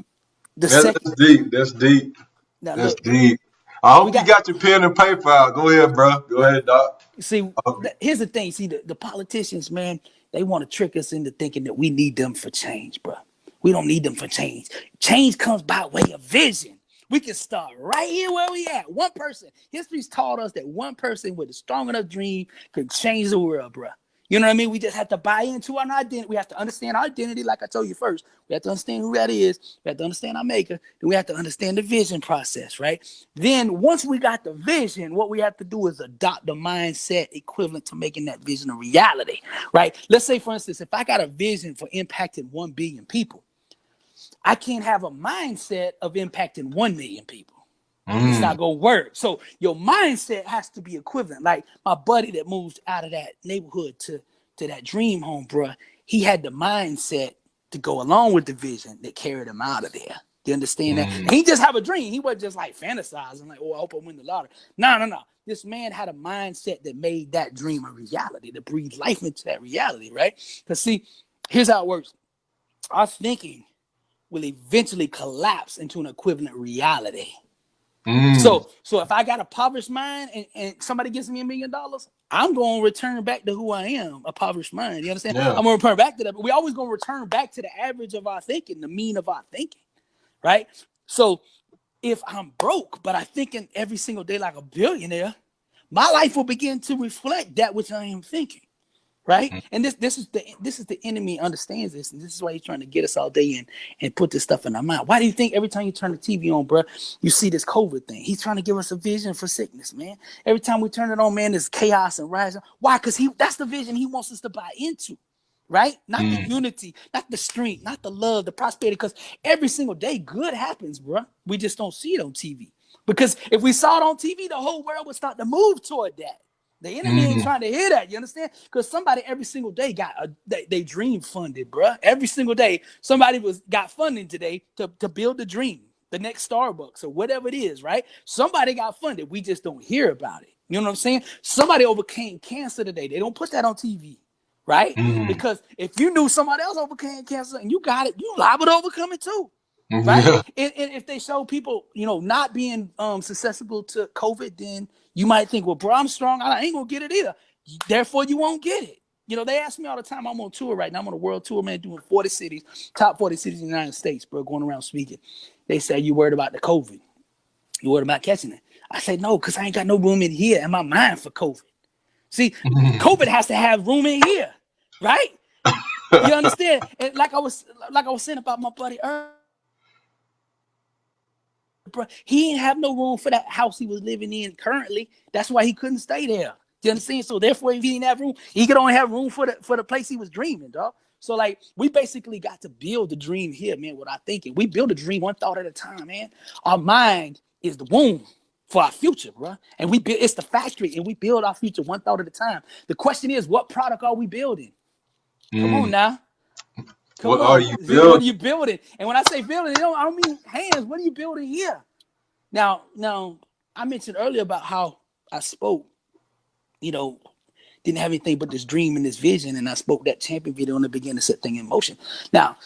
the that's second. deep. That's deep. Now That's look, deep. I we hope you got. got your pen and paper out. Go ahead, bro. Go ahead, Doc. See, Okay. here's the thing. See, the politicians, man, they want to trick us into thinking that we need them for change, bro. We don't need them for change. Change comes by way of vision. We can start right here where we at. One person. History's taught us that one person with a strong enough dream could change the world, bro. You know what I mean? We just have to buy into our identity. We have to understand our identity, like I told you first. We have to understand who that is. We have to understand our maker. Then we have to understand the vision process, right? Then once we got the vision, what we have to do is adopt the mindset equivalent to making that vision a reality, right? Let's say, for instance, if I got a vision for impacting 1 billion people, I can't have a mindset of impacting 1 million people. It's Mm. not gonna work. So your mindset has to be equivalent. Like my buddy that moved out of that neighborhood to that dream home, bro. He had the mindset to go along with the vision that carried him out of there. You understand that? Mm. And he just have a dream. He wasn't just like fantasizing, like, oh, I hope I win the lottery. No. This man had a mindset that made that dream a reality, that breathed life into that reality, right? Because see, here's how it works. Our thinking will eventually collapse into an equivalent reality. Mm. So if I got a impoverished mind and somebody gives me $1 million, I'm going to return back to who I am, a impoverished mind. You understand? Yeah. I'm going to return back to that. But we always going to return back to the average of our thinking, the mean of our thinking, right? So if I'm broke, but I thinking every single day like a billionaire, my life will begin to reflect that which I am thinking. Right, and this is the enemy understands this, and this is why he's trying to get us all day and put this stuff in our mind. Why do you think every time you turn the TV on, bro, you see this COVID thing? He's trying to give us a vision for sickness, man. Every time we turn it on, man, there's chaos and rising. Why? Because that's the vision he wants us to buy into, right? Not the Mm. unity, not the strength, not the love, the prosperity. Because every single day, good happens, bro. We just don't see it on TV. Because if we saw it on TV, the whole world would start to move toward that. The enemy ain't Mm. trying to hear that. You understand? Because somebody every single day got they dream funded, bro. Every single day, somebody got funding today to build a dream, the next Starbucks or whatever it is, right? Somebody got funded. We just don't hear about it. You know what I'm saying? Somebody overcame cancer today. They don't put that on TV, right? Mm. Because if you knew somebody else overcame cancer and you got it, you liable to overcome it too. Right? Yeah. And if they show people, not being susceptible to COVID, then you might think, well, bro, I'm strong. I ain't gonna get it either. Therefore, you won't get it. They ask me all the time. I'm on tour right now. I'm on a world tour, man, doing 40 cities, top 40 cities in the United States, bro, going around speaking. They say, you worried about the COVID? You worried about catching it? I say, no, because I ain't got no room in here in my mind for COVID. See, Mm. COVID has to have room in here, right? You understand? And like I was saying about my buddy earlier, bro, he didn't have no room for that house he was living in currently. That's why he couldn't stay there. You understand? So therefore, if he didn't have room, he could only have room for the place he was dreaming, dog. So like we basically got to build the dream here, man. What I thinking, we build a dream one thought at a time, man. Our mind is the womb for our future, bro. And it's the factory, and we build our future one thought at a time. The question is, what product are we building? Come on Mm. now. Come What are on. you What are building? you building? And when I say building, I don't mean hands. What are you building here? Now, I mentioned earlier about how I spoke, didn't have anything but this dream and this vision, and I spoke that champion video in the beginning to set things in motion. Now,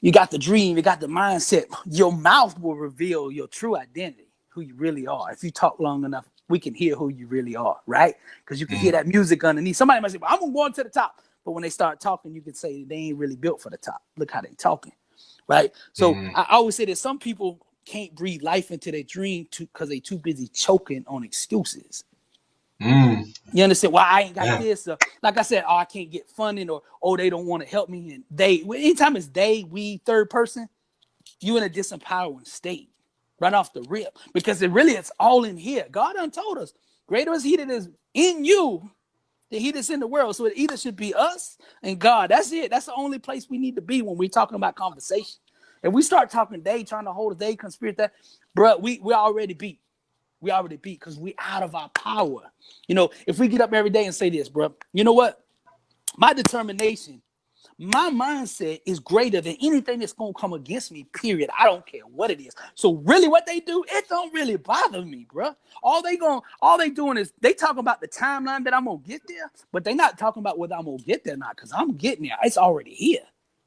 You got the dream, you got the mindset. Your mouth will reveal your true identity, who you really are. If you talk long enough, we can hear who you really are, right? Because you can hear that music underneath. Somebody might say, well, I'm going to go on to the top. But when they start talking, you can say they ain't really built for the top. Look how they talking, right? So I always say that some people can't breathe life into their dream because they too busy choking on excuses. You understand? Well, I ain't got this. Like I said, I can't get funding, or they don't want to help me. And they, anytime it's they, we, third person, you in a disempowering state right off the rip, because it's all in here. God done told us, greater is he that is in you than he that's in the world. So it either should be us and God. That's it. That's the only place we need to be when we're talking about conversation. If we start talking they, trying to hold a they, conspiracy, that, bro, we already beat. We already beat because we out of our power. If we get up every day and say this, bro, you know what? My determination, my mindset is greater than anything that's going to come against me, period. I don't care what it is. So really what they do, it don't really bother me, bro. All they doing is they talking about the timeline that I'm going to get there, but they not talking about whether I'm going to get there or not, because I'm getting there. It's already here,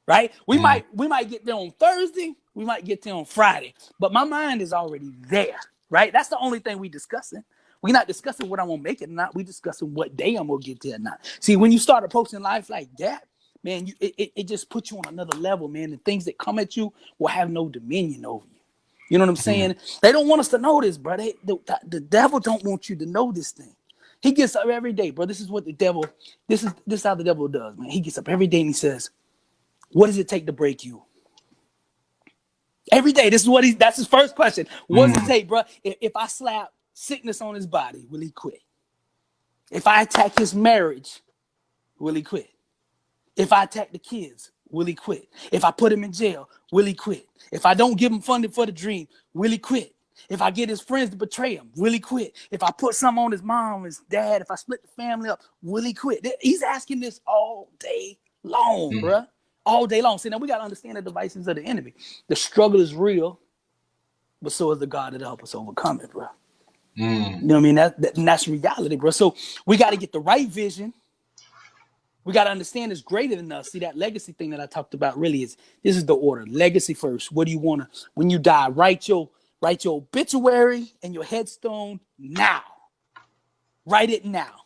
right? We might get there on Thursday. We might get there on Friday, but my mind is already there, right? That's the only thing we discussing. We're not discussing what I'm going to make it or not. We discussing what day I'm going to get there or not. See, when you start approaching life like that, man, it just puts you on another level, man. The things that come at you will have no dominion over you. You know what I'm saying? They don't want us to know this, bro. The devil don't want you to know this thing. He gets up every day, bro. This is what the devil, this is how the devil does, man. He gets up every day and he says, what does it take to break you? Every day, that's his first question. What does it take, bro? If I slap sickness on his body, will he quit? If I attack his marriage, will he quit? If I attack the kids, will he quit? If I put him in jail, will he quit? If I don't give him funding for the dream, will he quit? If I get his friends to betray him, will he quit? If I put something on his mom, his dad, if I split the family up, will he quit? He's asking this all day long, bruh. All day long. See, now we got to understand the devices of the enemy. The struggle is real, but so is the God that'll help us overcome it, bro. You know what I mean? That's reality, bro. So we got to get the right vision. We got to understand it's greater than us. See, that legacy thing that I talked about really this is the order. Legacy first. What do you want to, when you die, write your obituary and your headstone now. Write it now.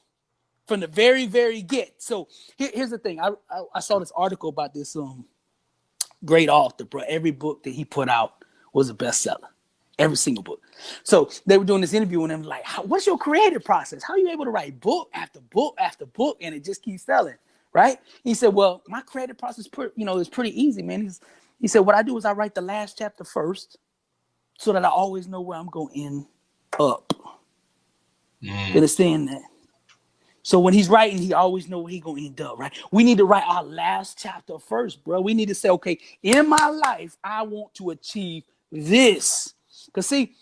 From the very, very get. So here's the thing. I saw this article about this great author, bro. Every book that he put out was a bestseller. Every single book. So they were doing this interview and I'm like, what's your creative process? How are you able to write book after book after book and it just keeps selling, right? He said, well, my creative process is pretty easy, man. He said, what I do is I write the last chapter first so that I always know where I'm going to end up. You understand that? So when he's writing, he always know where he's going to end up, right? We need to write our last chapter first, bro. We need to say, okay, in my life, I want to achieve this. Because see,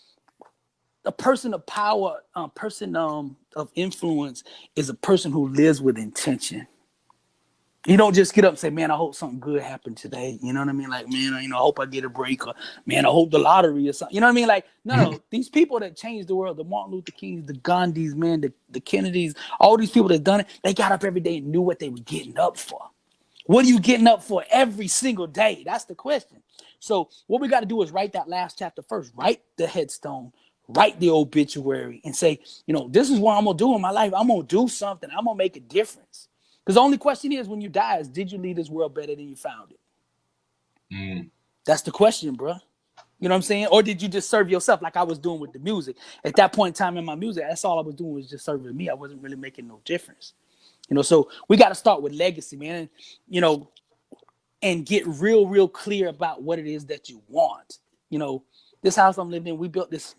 a person of power, person of influence is a person who lives with intention. You don't just get up and say, man, I hope something good happened today. You know what I mean? Like, man, I hope I get a break, or man, I hope the lottery or something. You know what I mean? Like, no, these people that changed the world, the Martin Luther Kings, the Gandhis, man, the Kennedys, all these people that done it, they got up every day and knew what they were getting up for. What are you getting up for every single day? That's the question. So what we got to do is write that last chapter first. Write the headstone, write the obituary, and say, this is what I'm going to do in my life. I'm going to do something. I'm going to make a difference. Because the only question is when you die is, did you leave this world better than you found it? That's the question, bro. You know what I'm saying? Or did you just serve yourself like I was doing with the music? At that point in time in my music, that's all I was doing was just serving me. I wasn't really making no difference. So we got to start with legacy, man. And get real clear about what it is that you want. This house I'm living in, we built this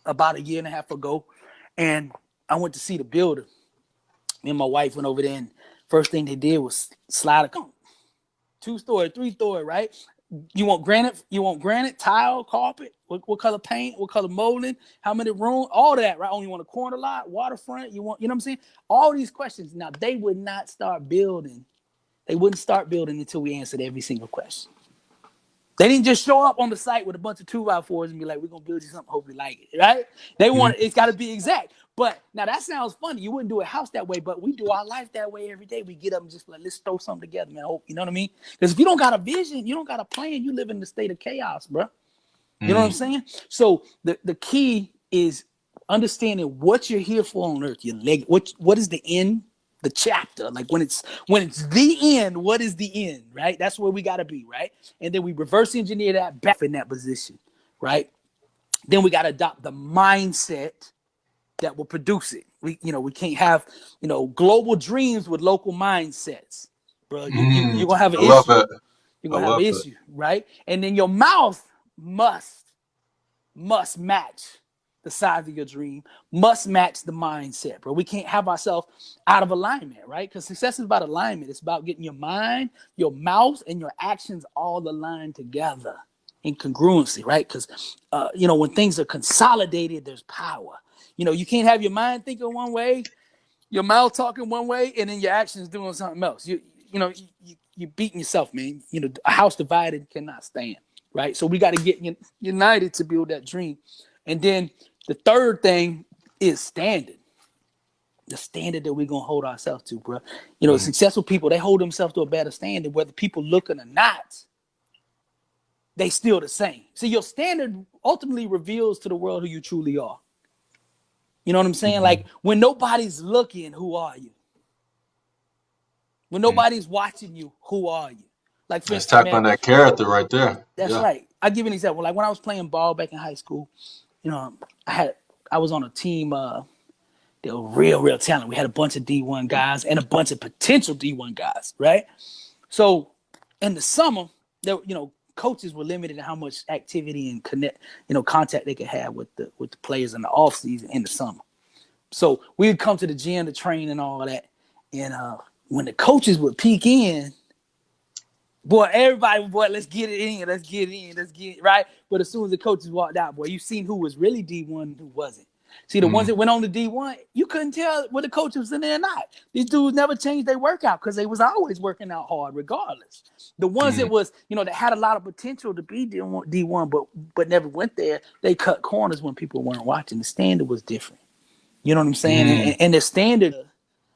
about a year and a half ago. And I went to see the builder. Me and my wife went over there, and first thing they did was slide a 2-story, 3-story, right? You want granite, tile, carpet, what color paint, what color molding, how many rooms, all that, right? Oh, you want a corner lot, waterfront, you know what I'm saying? All these questions. Now, they would not start building. They wouldn't start building until we answered every single question. They didn't just show up on the site with a bunch of 2x4s and be like, we're going to build you something, hope you like it, right? They want it's got to be exact. But now that sounds funny. You wouldn't do a house that way, but we do our life that way every day. We get up and just like, let's throw something together, man. You know what I mean? Because if you don't got a vision, you don't got a plan, you live in the state of chaos, bro. You know what I'm saying? So the key is understanding what you're here for on earth. Your leg, what is the end, the chapter? Like when it's the end, what is the end, right? That's where we gotta be, right? And then we reverse engineer that back in that position, right? Then we gotta adopt the mindset that will produce it. We can't have global dreams with local mindsets, bro. You're gonna have an I love issue. that. You're I gonna have an love that. issue, right? And then your mouth must match the size of your dream, must match the mindset, bro. We can't have ourselves out of alignment, right? Because success is about alignment. It's about getting your mind, your mouth, and your actions all aligned together in congruency, right? Because when things are consolidated, there's power. You can't have your mind thinking one way, your mouth talking one way, and then your actions doing something else. You beating yourself, man. A house divided cannot stand, right? So we got to get united to build that dream. And then the third thing is standard. The standard that we're gonna hold ourselves to, bro. Successful people, they hold themselves to a better standard, whether people looking or not. They still the same. So your standard ultimately reveals to the world who you truly are. You know what I'm saying? Like when nobody's looking, who are you? When nobody's watching you, who are you? Like for Let's instance, tap man, on that character right there. that's Yeah. right. I'll give you an example. Like when I was playing ball back in high school, I was on a team. They were real talent. We had a bunch of D1 guys and a bunch of potential D1 guys, right? So in the summer, coaches were limited in how much activity and contact they could have with the players in the off season in the summer. So we'd come to the gym to train and all that. And when the coaches would peek in, everybody, let's get it in, let's get it right. But as soon as the coaches walked out, you seen who was really D1 and who wasn't. See, the ones that went on to D1, you couldn't tell whether the coach was in there or not. These dudes never changed their workout because they was always working out hard regardless. The ones that was, that had a lot of potential to be D1, but never went there, they cut corners when people weren't watching. The standard was different. You know what I'm saying? And the standard,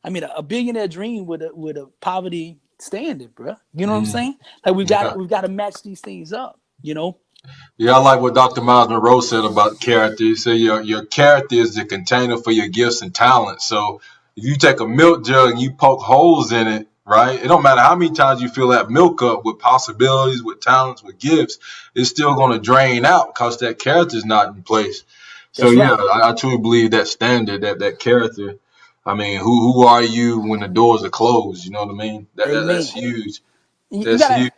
a billionaire dream with a poverty standard, bro. You know what I'm saying? Like we've got to match these things up, Yeah, I like what Dr. Miles Monroe said about character. He said your character is the container for your gifts and talents. So if you take a milk jug and you poke holes in it, right? It don't matter how many times you fill that milk up with possibilities, with talents, with gifts, it's still going to drain out because that character is not in place. So That's yeah, right. I truly believe that standard, that character. Who are you when the doors are closed? You know what I mean? That's Amen. huge. You That's gotta,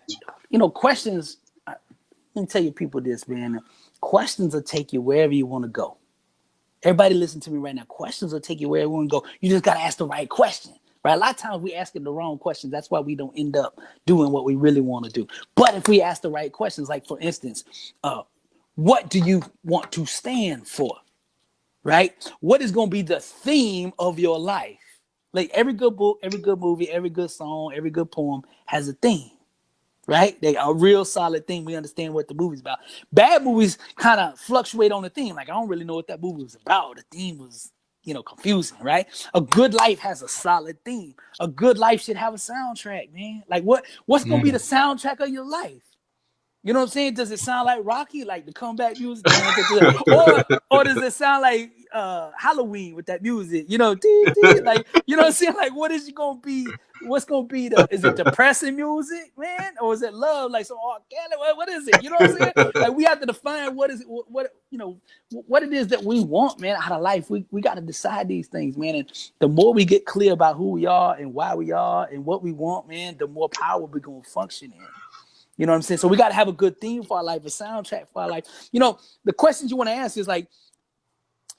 huge. questions. Let me tell you people this, man. Questions will take you wherever you want to go. Everybody listen to me right now. Questions will take you wherever you want to go. You just got to ask the right question, right? A lot of times we asking the wrong questions. That's why we don't end up doing what we really want to do. But if we ask the right questions, like for instance, what do you want to stand for, right? What is going to be the theme of your life? Like every good book, every good movie, every good song, every good poem has a theme. Right? They are a real solid thing. We understand what the movie's about. Bad movies kind of fluctuate on the theme. Like, I don't really know what that movie was about. The theme was, confusing, right? A good life has a solid theme. A good life should have a soundtrack, man. Like, what's going to be the soundtrack of your life? You know what I'm saying? Does it sound like Rocky, like the comeback music? Or does it sound like Halloween with that music? Like, you know what I'm saying? Like, what is it gonna be? What's gonna be is it depressing music, man? Or is it love? Like some R. Kelly? What is it? You know what I'm saying? Like we have to define what is it, what it is that we want, man, out of life. We got to decide these things, man. And the more we get clear about who we are and why we are and what we want, man, the more power we're gonna function in. You know what I'm saying? So we got to have a good theme for our life, a soundtrack for our life. The questions you want to ask is like,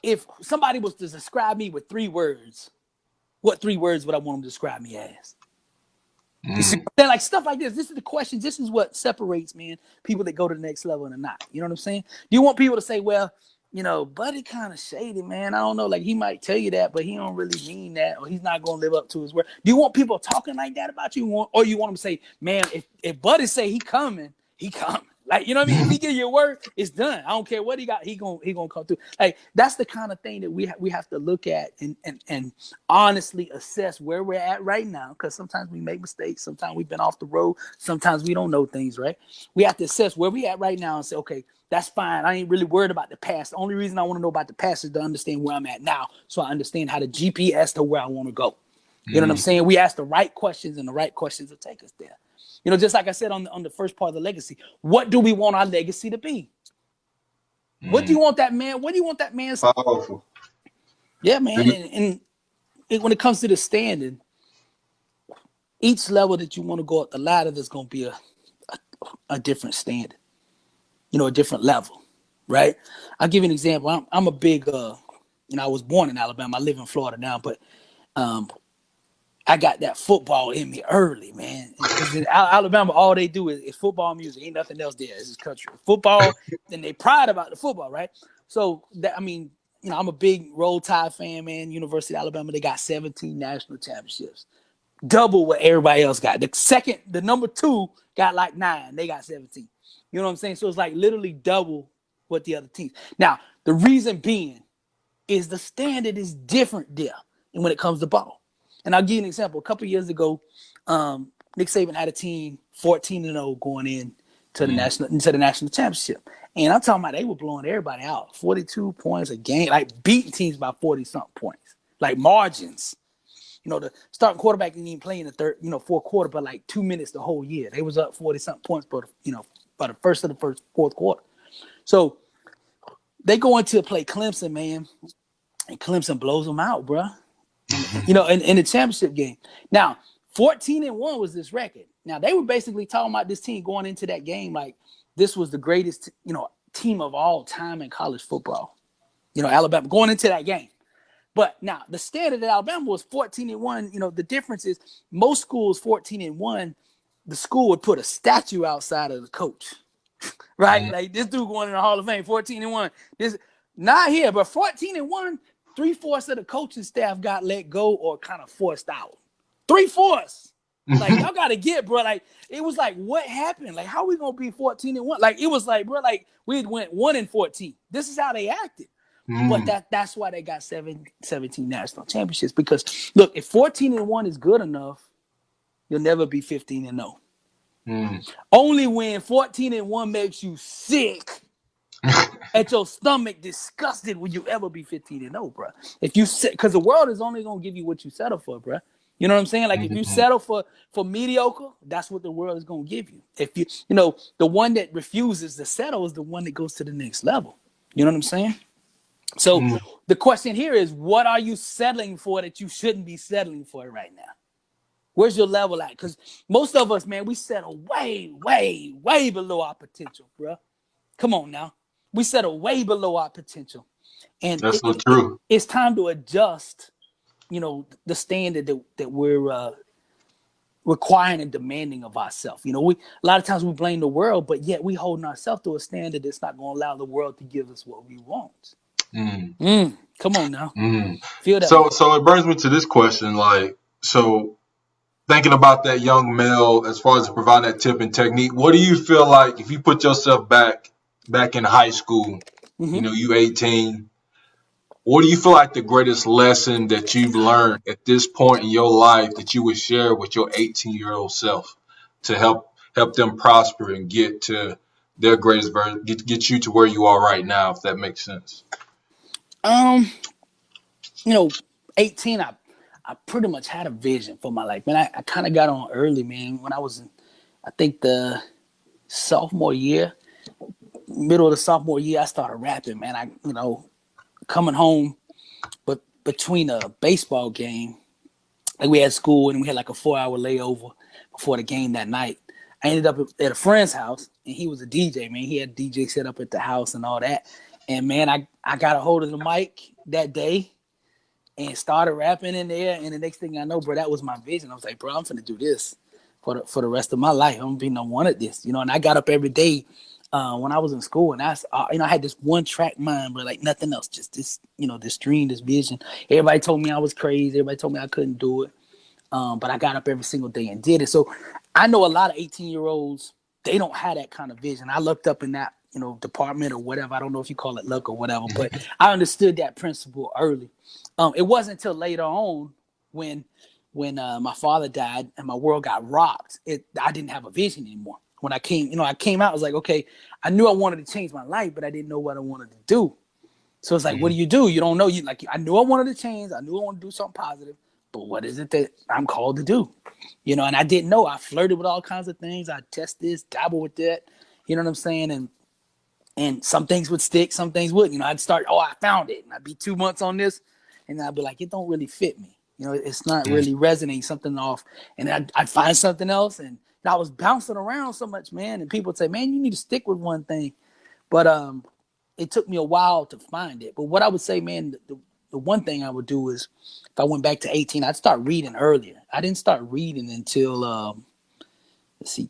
if somebody was to describe me with 3 words, what 3 words would I want them to describe me as? You see, like stuff like this. This is the questions. This is what separates, man, people that go to the next level and not. You know what I'm saying? Do you want people to say, well, Buddy kind of shady, man. I don't know. Like he might tell you that, but he don't really mean that, or he's not going to live up to his word. Do you want people talking like that about you? Or you want them to say, man, if Buddy say he coming, he coming. Like, you know what I mean? If he give you a word, it's done. I don't care what he got. He gonna come through. Like, that's the kind of thing that we have to look at and honestly assess where we're at right now. Because sometimes we make mistakes. Sometimes we've been off the road. Sometimes we don't know things, right? We have to assess where we at right now and say, okay, that's fine. I ain't really worried about the past. The only reason I want to know about the past is to understand where I'm at now, so I understand how to GPS to where I want to go. You know what I'm saying? We ask the right questions, and the right questions will take us there. You know, just like I said on the first part of the legacy, what do we want our legacy to be? What do you want that man? What do you want that man's? Powerful. Yeah, man. And when it comes to the standing, each level that you want to go up the ladder, there's going to be a different standard. You know, a different level, right? I'll give you an example. I'm a big, I was born in Alabama. I live in Florida now, but I got that football in me early, man. Because in Alabama, all they do is football music. Ain't nothing else there. It's just country football. And they pride about the football, right? So I'm a big Roll Tide fan, man. University of Alabama, they got 17 national championships, double what everybody else got. The number 2 got like 9. They got 17. You know what I'm saying? So it's like literally double what the other teams. Now, the reason being is the standard is different there when it comes to ball. And I'll give you an example. A couple of years ago, Nick Saban had a team 14-0 going into the national championship. And I'm talking about they were blowing everybody out. 42 points a game, like beating teams by 40-something points, like margins. You know, the starting quarterback didn't even play in the fourth quarter, but like 2 minutes the whole year. They was up 40-something points, by the fourth quarter. So they go into play Clemson, man, and Clemson blows them out, bro. In the championship game. Now, 14-1 was this record. Now, they were basically talking about this team going into that game like this was the greatest, team of all time in college football. Alabama going into that game. But now the standard at Alabama was 14-1. The difference is most schools 14-1, the school would put a statue outside of the coach, right? Like this dude going in the Hall of Fame, 14-1. This not here, but 14-1. 3/4 of the coaching staff got let go or kind of forced out. 3/4. Like y'all gotta get, bro. Like it was like, what happened? Like how we gonna be 14-1? Like it was like, bro, like we went 1-14. This is how they acted. But that's why they got 17 national championships. Because look, if 14-1 is good enough, you'll never be 15-0. Only when 14-1 makes you sick at your stomach, disgusted, will you ever be 15-0, bro? If you because the world is only gonna give you what you settle for, bro. You know what I'm saying? Like if you settle for mediocre, that's what the world is gonna give you. If the one that refuses to settle is the one that goes to the next level. You know what I'm saying? So the question here is, what are you settling for that you shouldn't be settling for right now? Where's your level at? Because most of us, man, we settle way, way, way below our potential, bro. Come on now. We settle way below our potential. And that's so true. It's time to adjust, the standard that we're requiring and demanding of ourselves. A lot of times we blame the world, but yet we holding ourselves to a standard that's not going to allow the world to give us what we want. Come on now. Feel that. So it brings me to this question, thinking about that young male as far as providing that tip and technique, what do you feel like if you put yourself back in high school, you 18, what do you feel like the greatest lesson that you've learned at this point in your life that you would share with your 18-year-old self to help them prosper and get to their greatest version, get you to where you are right now, if that makes sense? 18, I pretty much had a vision for my life. Man, I kind of got on early, man. When I was in, I think the sophomore year, middle of the sophomore year, I started rapping, man. I, coming home, but between a baseball game, like we had school and we had like a 4-hour layover before the game that night. I ended up at a friend's house and he was a DJ, man. He had a DJ set up at the house and all that. And man, I got a hold of the mic that day and started rapping in there. And the next thing I know, bro, that was my vision. I was like, bro, I'm finna do this for the rest of my life. I'm gonna be no one at this, And I got up every day when I was in school, and I had this one track mind, but like nothing else, just this, this dream, this vision. Everybody told me I was crazy. Everybody told me I couldn't do it. But I got up every single day and did it. So I know a lot of 18-year-olds they don't have that kind of vision. I looked up in that, department or whatever. I don't know if you call it luck or whatever, but I understood that principle early. It wasn't until later on when my father died and my world got rocked. I didn't have a vision anymore. When I came out, I was like, okay, I knew I wanted to change my life, but I didn't know what I wanted to do. So it's like, what do? You don't know. I knew I wanted to change. I knew I wanted to do something positive, but what is it that I'm called to do? And I didn't know. I flirted with all kinds of things. I test this, dabble with that. You know what I'm saying? And some things would stick, some things wouldn't. I'd start, I found it. And I'd be 2 months on this, and I'd be like, it don't really fit me. It's not really resonating, something off. And I'd find something else, and I was bouncing around so much, man. And people would say, man, you need to stick with one thing. But it took me a while to find it. But what I would say, man, the one thing I would do is, if I went back to 18, I'd start reading earlier. I didn't start reading until,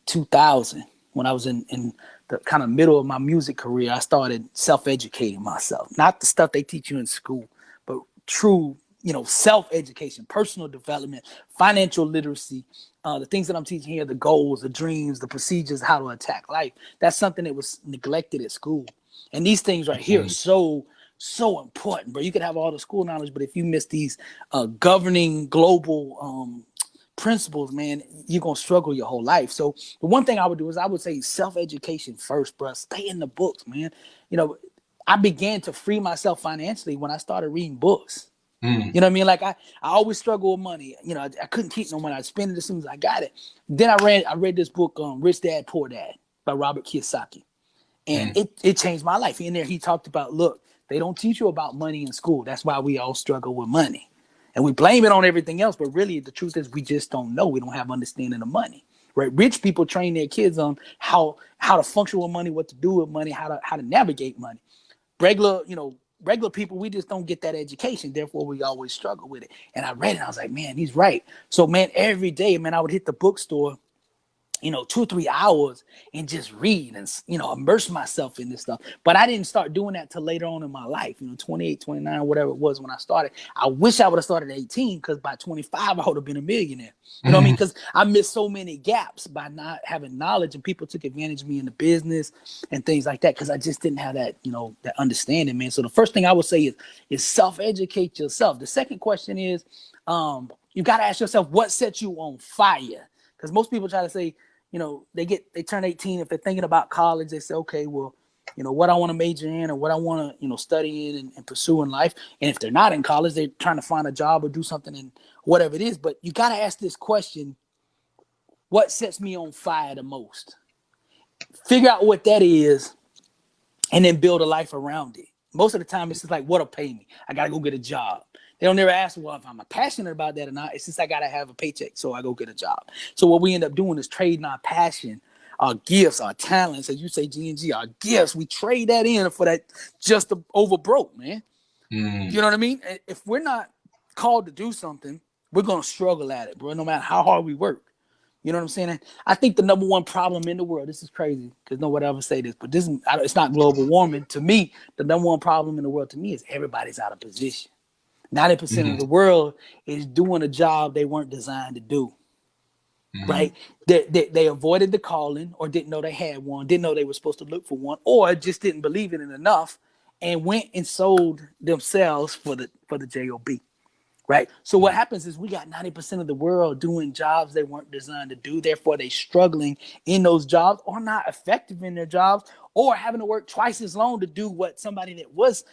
2000. When I was in the kind of middle of my music career, I started self-educating myself. Not the stuff they teach you in school, but true, self-education, personal development, financial literacy, the things that I'm teaching here, the goals, the dreams, the procedures, how to attack life. That's something that was neglected at school. And these things right here are so important, bro. You could have all the school knowledge, but if you miss these governing global principles, man, you're gonna struggle your whole life. So the one thing I would do is I would say self-education first, bro. Stay in the books, man. I began to free myself financially when I started reading books. You know what I mean? Like I always struggle with money. I couldn't keep no money. I'd spend it as soon as I got it. Then I read this book, Rich Dad Poor Dad by Robert Kiyosaki. And it changed my life. In there, he talked about, look, they don't teach you about money in school. That's why we all struggle with money. And we blame it on everything else. But really, the truth is we just don't know. We don't have understanding of money. Right? Rich people train their kids on how to function with money, what to do with money, how to navigate money. Regular people, we just don't get that education. Therefore, we always struggle with it. And I read it. And I was like, man, he's right. So, man, every day, man, I would hit the bookstore 2 or 3 hours and just read and, immerse myself in this stuff. But I didn't start doing that till later on in my life, 28, 29, whatever it was when I started. I wish I would have started at 18 because by 25, I would have been a millionaire. You know what I mean? Because I missed so many gaps by not having knowledge, and people took advantage of me in the business and things like that because I just didn't have that, that understanding, man. So the first thing I would say is self-educate yourself. The second question is you got to ask yourself, what sets you on fire? Because most people try to say, they turn 18. If they're thinking about college, they say, okay, well, what I want to major in or what I want to, study in and pursue in life. And if they're not in college, they're trying to find a job or do something in whatever it is. But you got to ask this question, what sets me on fire the most? Figure out what that is and then build a life around it. Most of the time, it's just like, what'll pay me? I got to go get a job. They don't ever ask, well, if I'm passionate about that or not. It's just I got to have a paycheck, so I go get a job. So what we end up doing is trading our passion, our gifts, our talents, as you say, GNG, our gifts. We trade that in for that just over broke, man. You know what I mean? If we're not called to do something, we're going to struggle at it, bro, no matter how hard we work. You know what I'm saying? I think the number one problem in the world, this is crazy because nobody ever say this, but it's not global warming. To me, the number one problem in the world to me is everybody's out of position. 90% of the world is doing a job they weren't designed to do, right? They avoided the calling or didn't know they had one, didn't know they were supposed to look for one, or just didn't believe in it enough and went and sold themselves for the job. Right. So what happens is we got 90% of the world doing jobs they weren't designed to do. Therefore, they struggling in those jobs or not effective in their jobs or having to work twice as long to do what somebody that was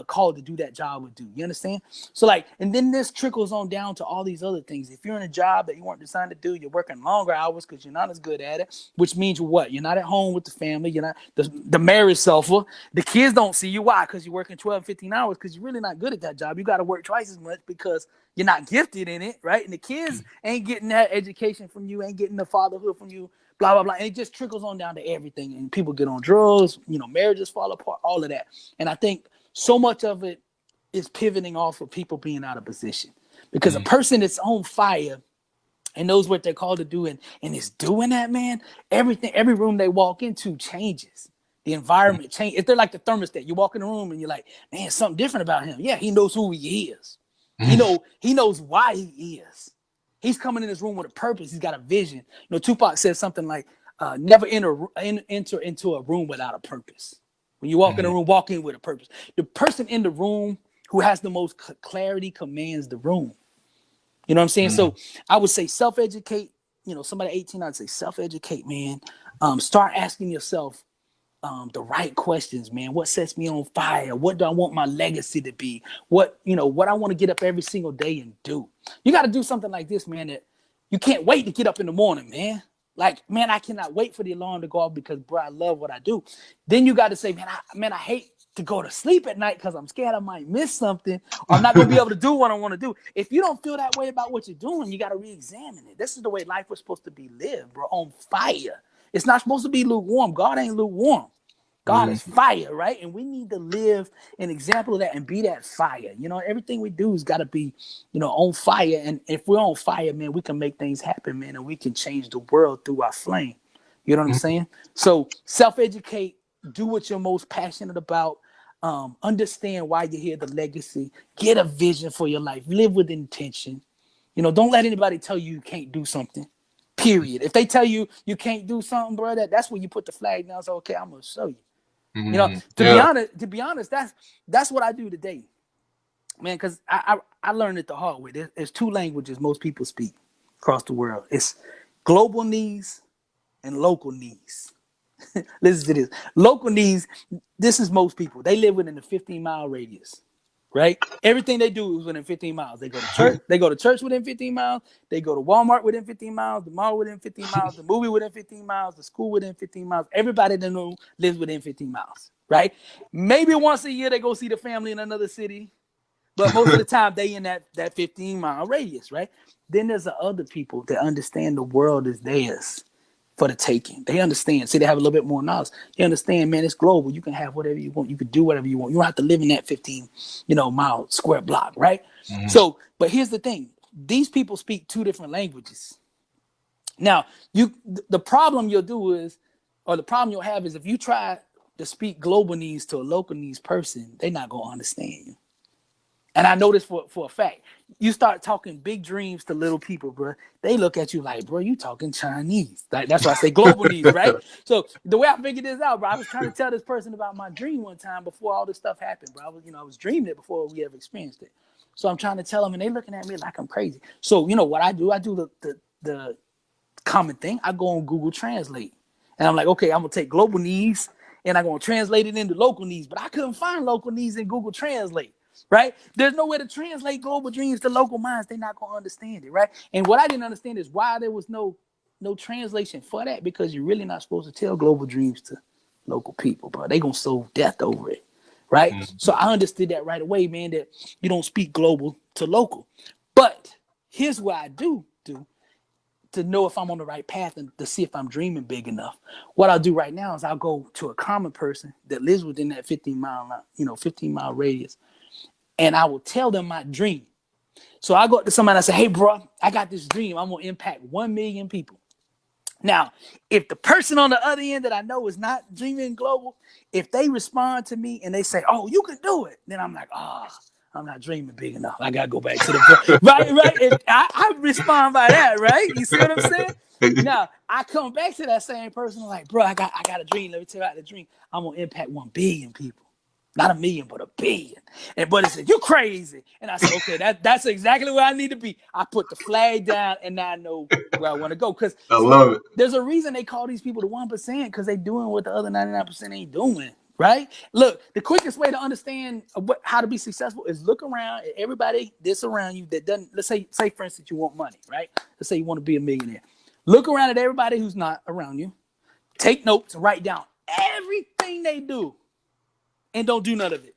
called to do that job would do. You understand? So and then this trickles on down to all these other things. If you're in a job that you weren't designed to do, you're working longer hours because you're not as good at it, which means what? You're not at home with the family. You're not, the marriage suffer. The kids don't see you. Why? Because you're working 12, 15 hours because you're really not good at that job. You got to work twice as much because you're not gifted in it, right? And the kids ain't getting that education from you, ain't getting the fatherhood from you, blah, blah, blah. And it just trickles on down to everything. And people get on drugs, marriages fall apart, all of that. And I think so much of it is pivoting off of people being out of position. Because a person that's on fire and knows what they're called to do and is doing that, man, every room they walk into changes. The environment changes. If they're like the thermostat, you walk in the room and you're like, man, something different about him. Yeah, he knows who he is. He knows why he is. He's coming in this room with a purpose. He's got a vision. Tupac said something like, Never enter into a room without a purpose. When you walk in a room, walk in with a purpose. The person in the room who has the most clarity commands the room. You know what I'm saying? So I would say self-educate. Somebody 18, I'd say self-educate, man. Start asking yourself the right questions, man. What sets me on fire? What do I want my legacy to be? What I want to get up every single day and do. You got to do something like this, man, that you can't wait to get up in the morning, man. Like, man, I cannot wait for the alarm to go off because, bro, I love what I do. Then you got to say, man, I hate to go to sleep at night because I'm scared I might miss something or I'm not going to be able to do what I want to do. If you don't feel that way about what you're doing, you got to re-examine it. This is the way life was supposed to be lived, bro, on fire. It's not supposed to be lukewarm. God ain't lukewarm. God is fire, right? And we need to live an example of that and be that fire. Everything we do has got to be, on fire. And if we're on fire, man, we can make things happen, man, and we can change the world through our flame. You know what I'm saying? So self-educate, do what you're most passionate about. Understand why you're here, the legacy. Get a vision for your life. Live with intention. Don't let anybody tell you can't do something. Period. If they tell you you can't do something, bro, that's when you put the flag down. So, okay, I'm gonna show you. To be honest, that's what I do today, man. Because I learned it the hard way. There's two languages most people speak across the world. It's global needs and local needs. Listen to this. Local needs. This is most people. They live within a 15-mile radius. Right? Everything they do is within 15 miles. They go to church. They go to church within 15 miles. They go to Walmart within 15 miles. The mall within 15 miles. The movie within 15 miles. The school within 15 miles. Everybody they know lives within 15 miles. Right? Maybe once a year they go see the family in another city, but most of the time they in that 15-mile radius. Right? Then there's the other people that understand the world is theirs for the taking. They understand. See, they have a little bit more knowledge. They understand, man, it's global. You can have whatever you want. You can do whatever you want. You don't have to live in that 15, mile square block, right? So, but here's the thing. These people speak two different languages. Now, the problem you'll do is, or the problem you'll have is if you try to speak global needs to a local needs person, they're not going to understand you. And I know this for a fact. You start talking big dreams to little people, bro. They look at you like, bro, you talking Chinese. That's why I say global needs, right? So the way I figured this out, bro, I was trying to tell this person about my dream one time before all this stuff happened, bro. I was dreaming it before we ever experienced it. So I'm trying to tell them, and they looking at me like I'm crazy. So what I do the common thing. I go on Google Translate, and I'm like, okay, I'm gonna take global needs, and I'm gonna translate it into local needs. But I couldn't find local needs in Google Translate. Right? There's no way to translate global dreams to local minds. They're not going to understand it, right? And what I didn't understand is why there was no translation for that, because you're really not supposed to tell global dreams to local people, bro. They're going to sow death over it, right? So I understood that right away, man, that you don't speak global to local. But here's what I do to know if I'm on the right path and to see if I'm dreaming big enough. What I'll do right now is I'll go to a common person that lives within that 15-mile radius, and I will tell them my dream. So I go up to somebody and I say, hey, bro, I got this dream. I'm going to impact 1 million people. Now, if the person on the other end that I know is not dreaming global, if they respond to me and they say, oh, you can do it, then I'm like, I'm not dreaming big enough. I got to go back to the right. If I respond by that, right? You see what I'm saying? Now, I come back to that same person like, bro, I got a dream. Let me tell you about the dream. I'm going to impact 1 billion people. Not 1 million, but 1 billion. And buddy said, you crazy. And I said, okay, that's exactly where I need to be. I put the flag down and now I know where I want to go. Because I love it. There's a reason they call these people the 1%, because they doing what the other 99% ain't doing. Right? Look, the quickest way to understand how to be successful is look around at everybody that's around you that doesn't, let's say for instance, you want money, right? Let's say you want to be a millionaire. Look around at everybody who's not around you. Take notes, write down everything they do, and don't do none of it.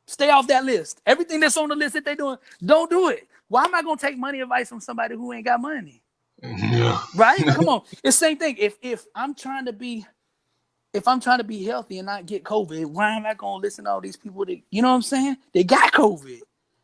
Stay off that list. Everything that's on the list that they're doing, don't do it. Why am I going to take money advice from somebody who ain't got money? Yeah. Right? Come on. It's the same thing. If I'm trying to be healthy and not get COVID, why am I going to listen to all these people that, you know what I'm saying? They got COVID.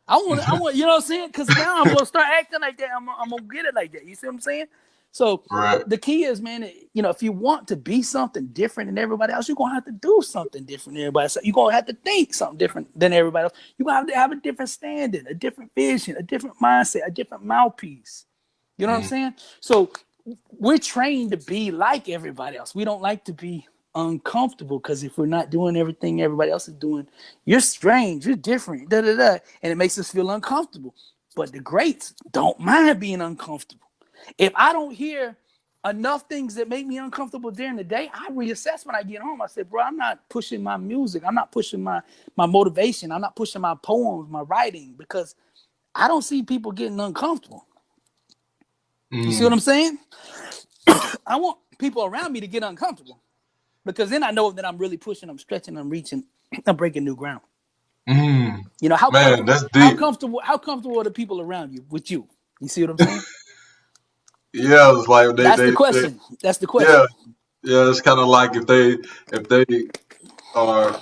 I want, you know what I'm saying? Because now I'm going to start acting like that. I'm going to get it like that. You see what I'm saying? So The key is, man, if you want to be something different than everybody else, you're going to have to do something different than everybody else. You're going to have to think something different than everybody else. You're going to have a different standard, a different vision, a different mindset, a different mouthpiece. You know what I'm saying? So we're trained to be like everybody else. We don't like to be uncomfortable, because if we're not doing everything everybody else is doing, you're strange, you're different, da da da, and it makes us feel uncomfortable. But the greats don't mind being uncomfortable. If I don't hear enough things that make me uncomfortable during the day, I reassess when I get home. I say, bro, I'm not pushing my music. I'm not pushing my motivation. I'm not pushing my poems, my writing, because I don't see people getting uncomfortable. You see what I'm saying? I want people around me to get uncomfortable, because then I know that I'm really pushing, I'm stretching, I'm reaching, I'm breaking new ground. You know, Man, that's how deep. comfortable are the people around you with you? You see what I'm saying? Yeah, it's like That's the question. That's the yeah, question. yeah. It's kind of like if they are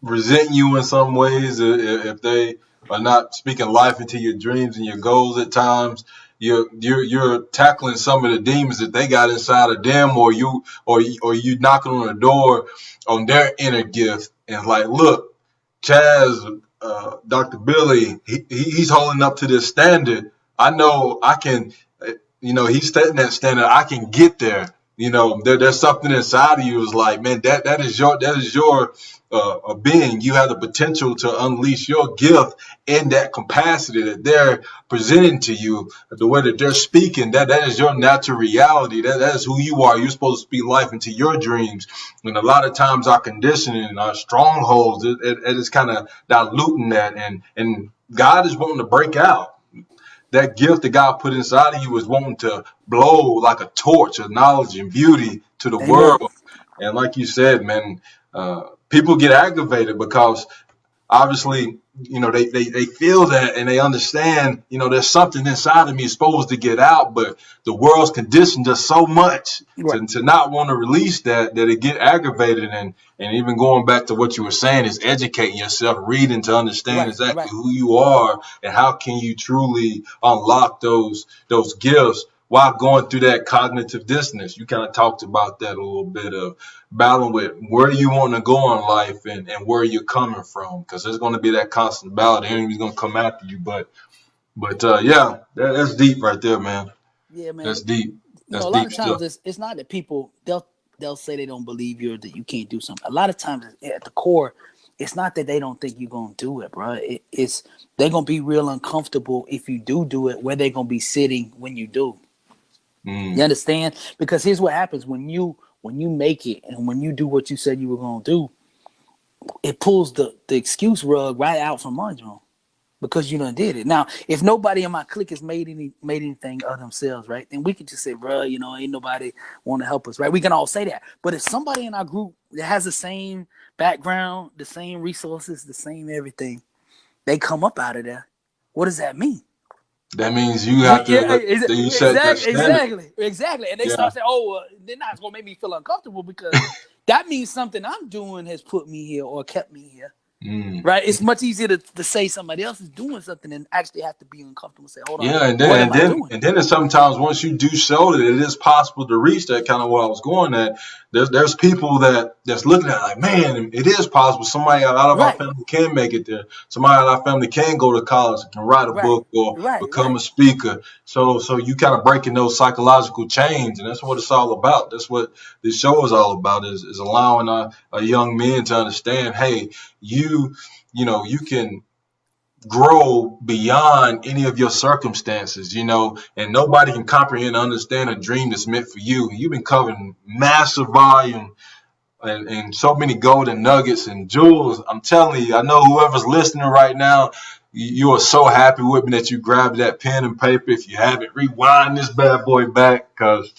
resent you in some ways, if they are not speaking life into your dreams and your goals at times, you're tackling some of the demons that they got inside of them, or you knocking on the door on their inner gift and like, look, Chaz, Dr. Billy, he's holding up to this standard. I know I can, he's setting that standard. I can get there. There's something inside of you is like, man, that is your being. You have the potential to unleash your gift in that capacity that they're presenting to you, the way that they're speaking. That is your natural reality. That is who you are. You're supposed to speak life into your dreams. And a lot of times our conditioning and our strongholds, it is kind of diluting that. And God is wanting to break out. That gift that God put inside of you is wanting to blow like a torch of knowledge and beauty to the Amen. world. And like you said, man, people get aggravated because obviously, they feel that and they understand, there's something inside of me supposed to get out, but the world's conditioned us so much Right. to not want to release that it get aggravated. And even going back to what you were saying is educating yourself, reading to understand Right. exactly Right. who you are and how can you truly unlock those gifts while going through that cognitive dissonance. You kind of talked about that a little bit of battling with where you want to go in life and where you're coming from, because there's going to be that constant battle. The enemy's going to come after you, but yeah, that's deep right there, man. Yeah, man. That's deep. You That's know, a lot deep of times stuff. it's not that people they'll say they don't believe you or that you can't do something. A lot of times at the core, it's not that they don't think you're gonna do it, bro. It's they're gonna be real uncomfortable if you do it. Where they're gonna be sitting when you do. You Mm. understand? Because here's what happens when you make it and when you do what you said you were gonna do. It pulls the excuse rug right out from under them, because you done did it. Now, if nobody in my clique has made anything of themselves, right, then we can just say, bro, ain't nobody want to help us, right? We can all say that. But if somebody in our group that has the same background, the same resources, the same everything, they come up out of there, what does that mean? That means you We, have yeah, to. You set that standard. exactly. And they Yeah. start saying, "Oh, they're not gonna make me feel uncomfortable because that means something I'm doing has put me here or kept me here." Mm. Right? It's much easier to say somebody else is doing something than actually have to be uncomfortable and say, hold on, Yeah, and what then am and I then doing? and then it's sometimes once you do show that it is possible to reach that kind of where I was going at, there's people that's looking at it like, man, it is possible. Somebody out of our Right, family can make it there. Somebody out of our family can go to college, can write a right, book or right, become right. a speaker. So you kind of breaking those psychological chains, and that's what it's all about. That's what this show is all about, is allowing our young men to understand, hey, you can grow beyond any of your circumstances, and nobody can comprehend and understand a dream that's meant for you. You've been covering massive volume and so many golden nuggets and jewels. I'm telling you, I know whoever's listening right now, you are so happy with me that you grabbed that pen and paper. If you haven't, rewind this bad boy back, because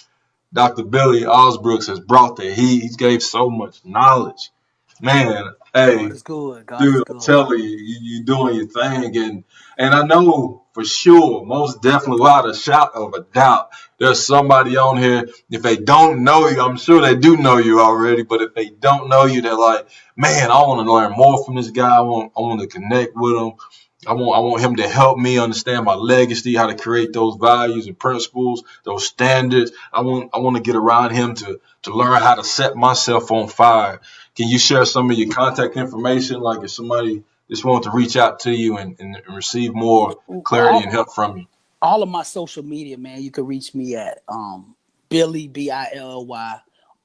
Dr. Billy Alsbrooks has brought the heat. He gave so much knowledge. Man, God hey, is good. God is dude, I'm good. telling you, you doing your thing, and I know for sure, most definitely, without a shot of a doubt, there's somebody on here. If they don't know you, I'm sure they do know you already. But if they don't know you, they're like, man, I want to learn more from this guy. I want to connect with him. I want him to help me understand my legacy, how to create those values and principles, those standards. I want to get around him to learn how to set myself on fire. Can you share some of your contact information? Like if somebody just wanted to reach out to you and receive more clarity and All, help from you. all of my social media, man, you can reach me at Billy, Billy,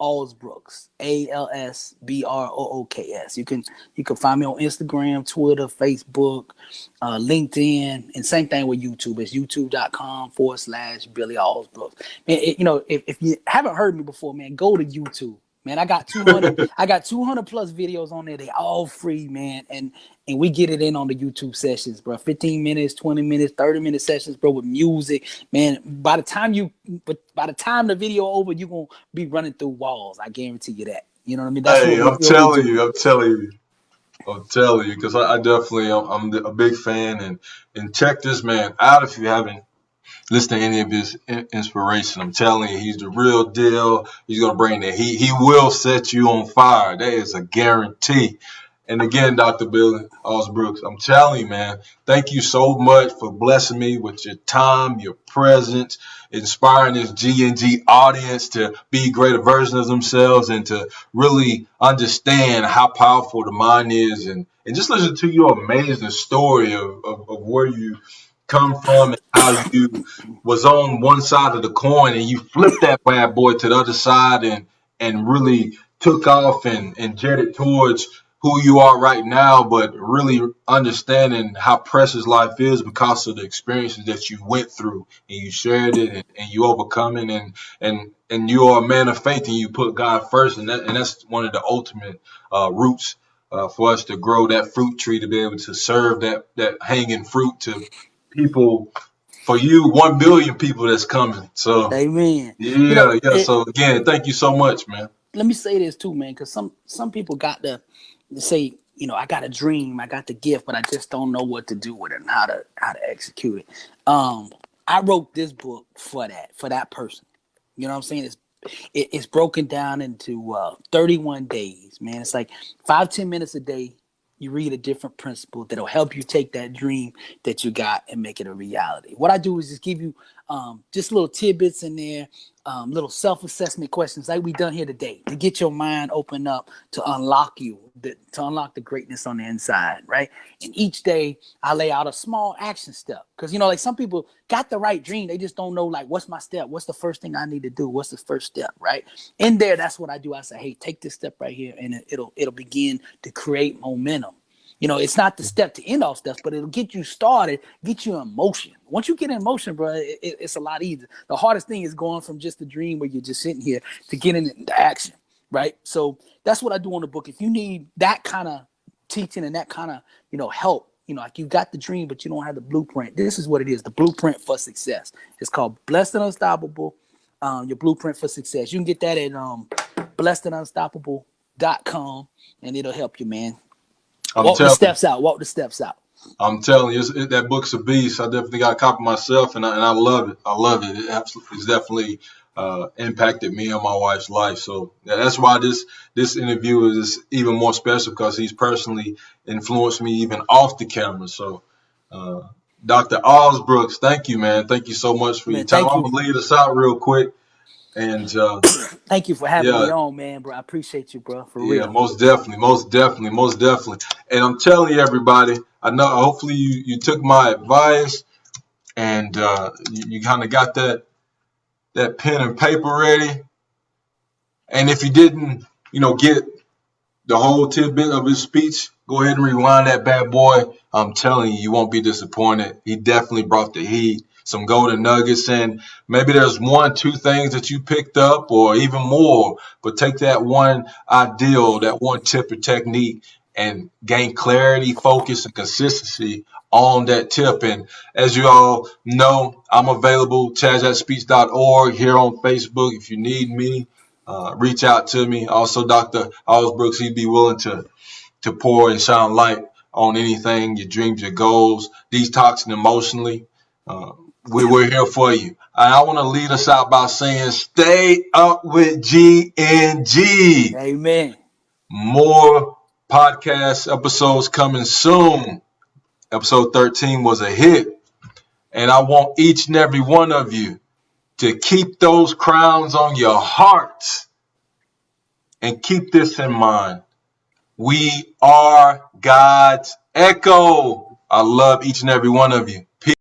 Alsbrooks, Alsbrooks. You can find me on Instagram, Twitter, Facebook, LinkedIn, and same thing with YouTube. It's youtube.com/Billy Alsbrooks. Man, if you haven't heard me before, man, go to YouTube. Man, I got 200. I got 200 plus videos on there. They all free, man, and we get it in on the YouTube sessions, bro. 15 minutes, 20 minutes, 30-minute sessions, bro, with music, man. By the time the video over, you're gonna be running through walls. I guarantee you that. You know what I mean? That's Hey, I'm what we telling do. you, I'm telling you. I'm telling you, because I definitely I'm a big fan, and check this man out if you haven't listened to any of his inspiration. I'm telling you, he's the real deal. He's gonna bring the heat. He will set you on fire. That is a guarantee. And again, Dr. Billy Alsbrooks, I'm telling you, man, thank you so much for blessing me with your time, your presence, inspiring this GNG audience to be greater versions of themselves and to really understand how powerful the mind is, and just listen to your amazing story of where you come from and how you was on one side of the coin and you flipped that bad boy to the other side and really took off and jetted towards who you are right now, but really understanding how precious life is because of the experiences that you went through and you shared it and you overcome it, and you are a man of faith and you put God first, and that's one of the ultimate roots for us to grow that fruit tree, to be able to serve that hanging fruit to people, for you 1 billion people that's coming. So Amen. You know, yeah. So again, thank you so much, man. let me say this too, man, because some people got to say, I got a dream, I got the gift, but I just don't know what to do with it and how to execute it. I wrote this book for that person. You know what I'm saying? It's broken down into 31 days, man. It's like 5-10 minutes a day. You read a different principle that'll help you take that dream that you got and make it a reality. What I do is just give you just little tidbits in there, little self-assessment questions like we done here today to get your mind open up to unlock to unlock the greatness on the inside, right? And each day I lay out a small action step because like some people got the right dream, they just don't know like what's my step, what's the first thing I need to do, what's the first step, right? In there, that's what I do. I say, hey, take this step right here, and it'll begin to create momentum. It's not the step to end all steps, but it'll get you started, get you in motion. Once you get in motion, bro, it's a lot easier. The hardest thing is going from just a dream where you're just sitting here to getting into action, right? So that's what I do on the book. If you need that kind of teaching and that kind of, help, like you got the dream, but you don't have the blueprint. This is what it is, the blueprint for success. It's called Blessed and Unstoppable, your blueprint for success. You can get that at blessedandunstoppable.com, and it'll help you, man. I'm Walk the telling you. steps out. Walk the steps out. I'm telling you, that book's a beast. I definitely got a copy myself, and I love it. I love it. It's definitely impacted me and my wife's life. So that's why this interview is even more special, because he's personally influenced me even off the camera. So, uh, Dr. Alsbrooks, thank you, man. Thank you so much for your Man, time. thank I'm you. gonna lead us out real quick, and Thank you for having yeah, me on, man, bro. I appreciate you, bro, for yeah, real. most definitely, most definitely, most definitely. And I'm telling you, everybody, I know. Hopefully, you took my advice and you kind of got that pen and paper ready. And if you didn't, get the whole tidbit of his speech, go ahead and rewind that bad boy. I'm telling you, you won't be disappointed. He definitely brought the heat, some golden nuggets, and maybe there's 1, 2 things that you picked up, or even more. But take that one ideal, that one tip or technique, and gain clarity, focus, and consistency on that tip. And as you all know, I'm available, chaz@speech.org, here on Facebook. If you need me, reach out to me. Also, Dr. Alsbrooks, he'd be willing to pour and shine light on anything, your dreams, your goals, detoxing emotionally. Uh, we're here for you. I want to lead us out by saying, stay up with GNG. Amen. More podcast episodes coming soon. Episode 13 was a hit. And I want each and every one of you to keep those crowns on your hearts and keep this in mind. We are God's echo. I love each and every one of you.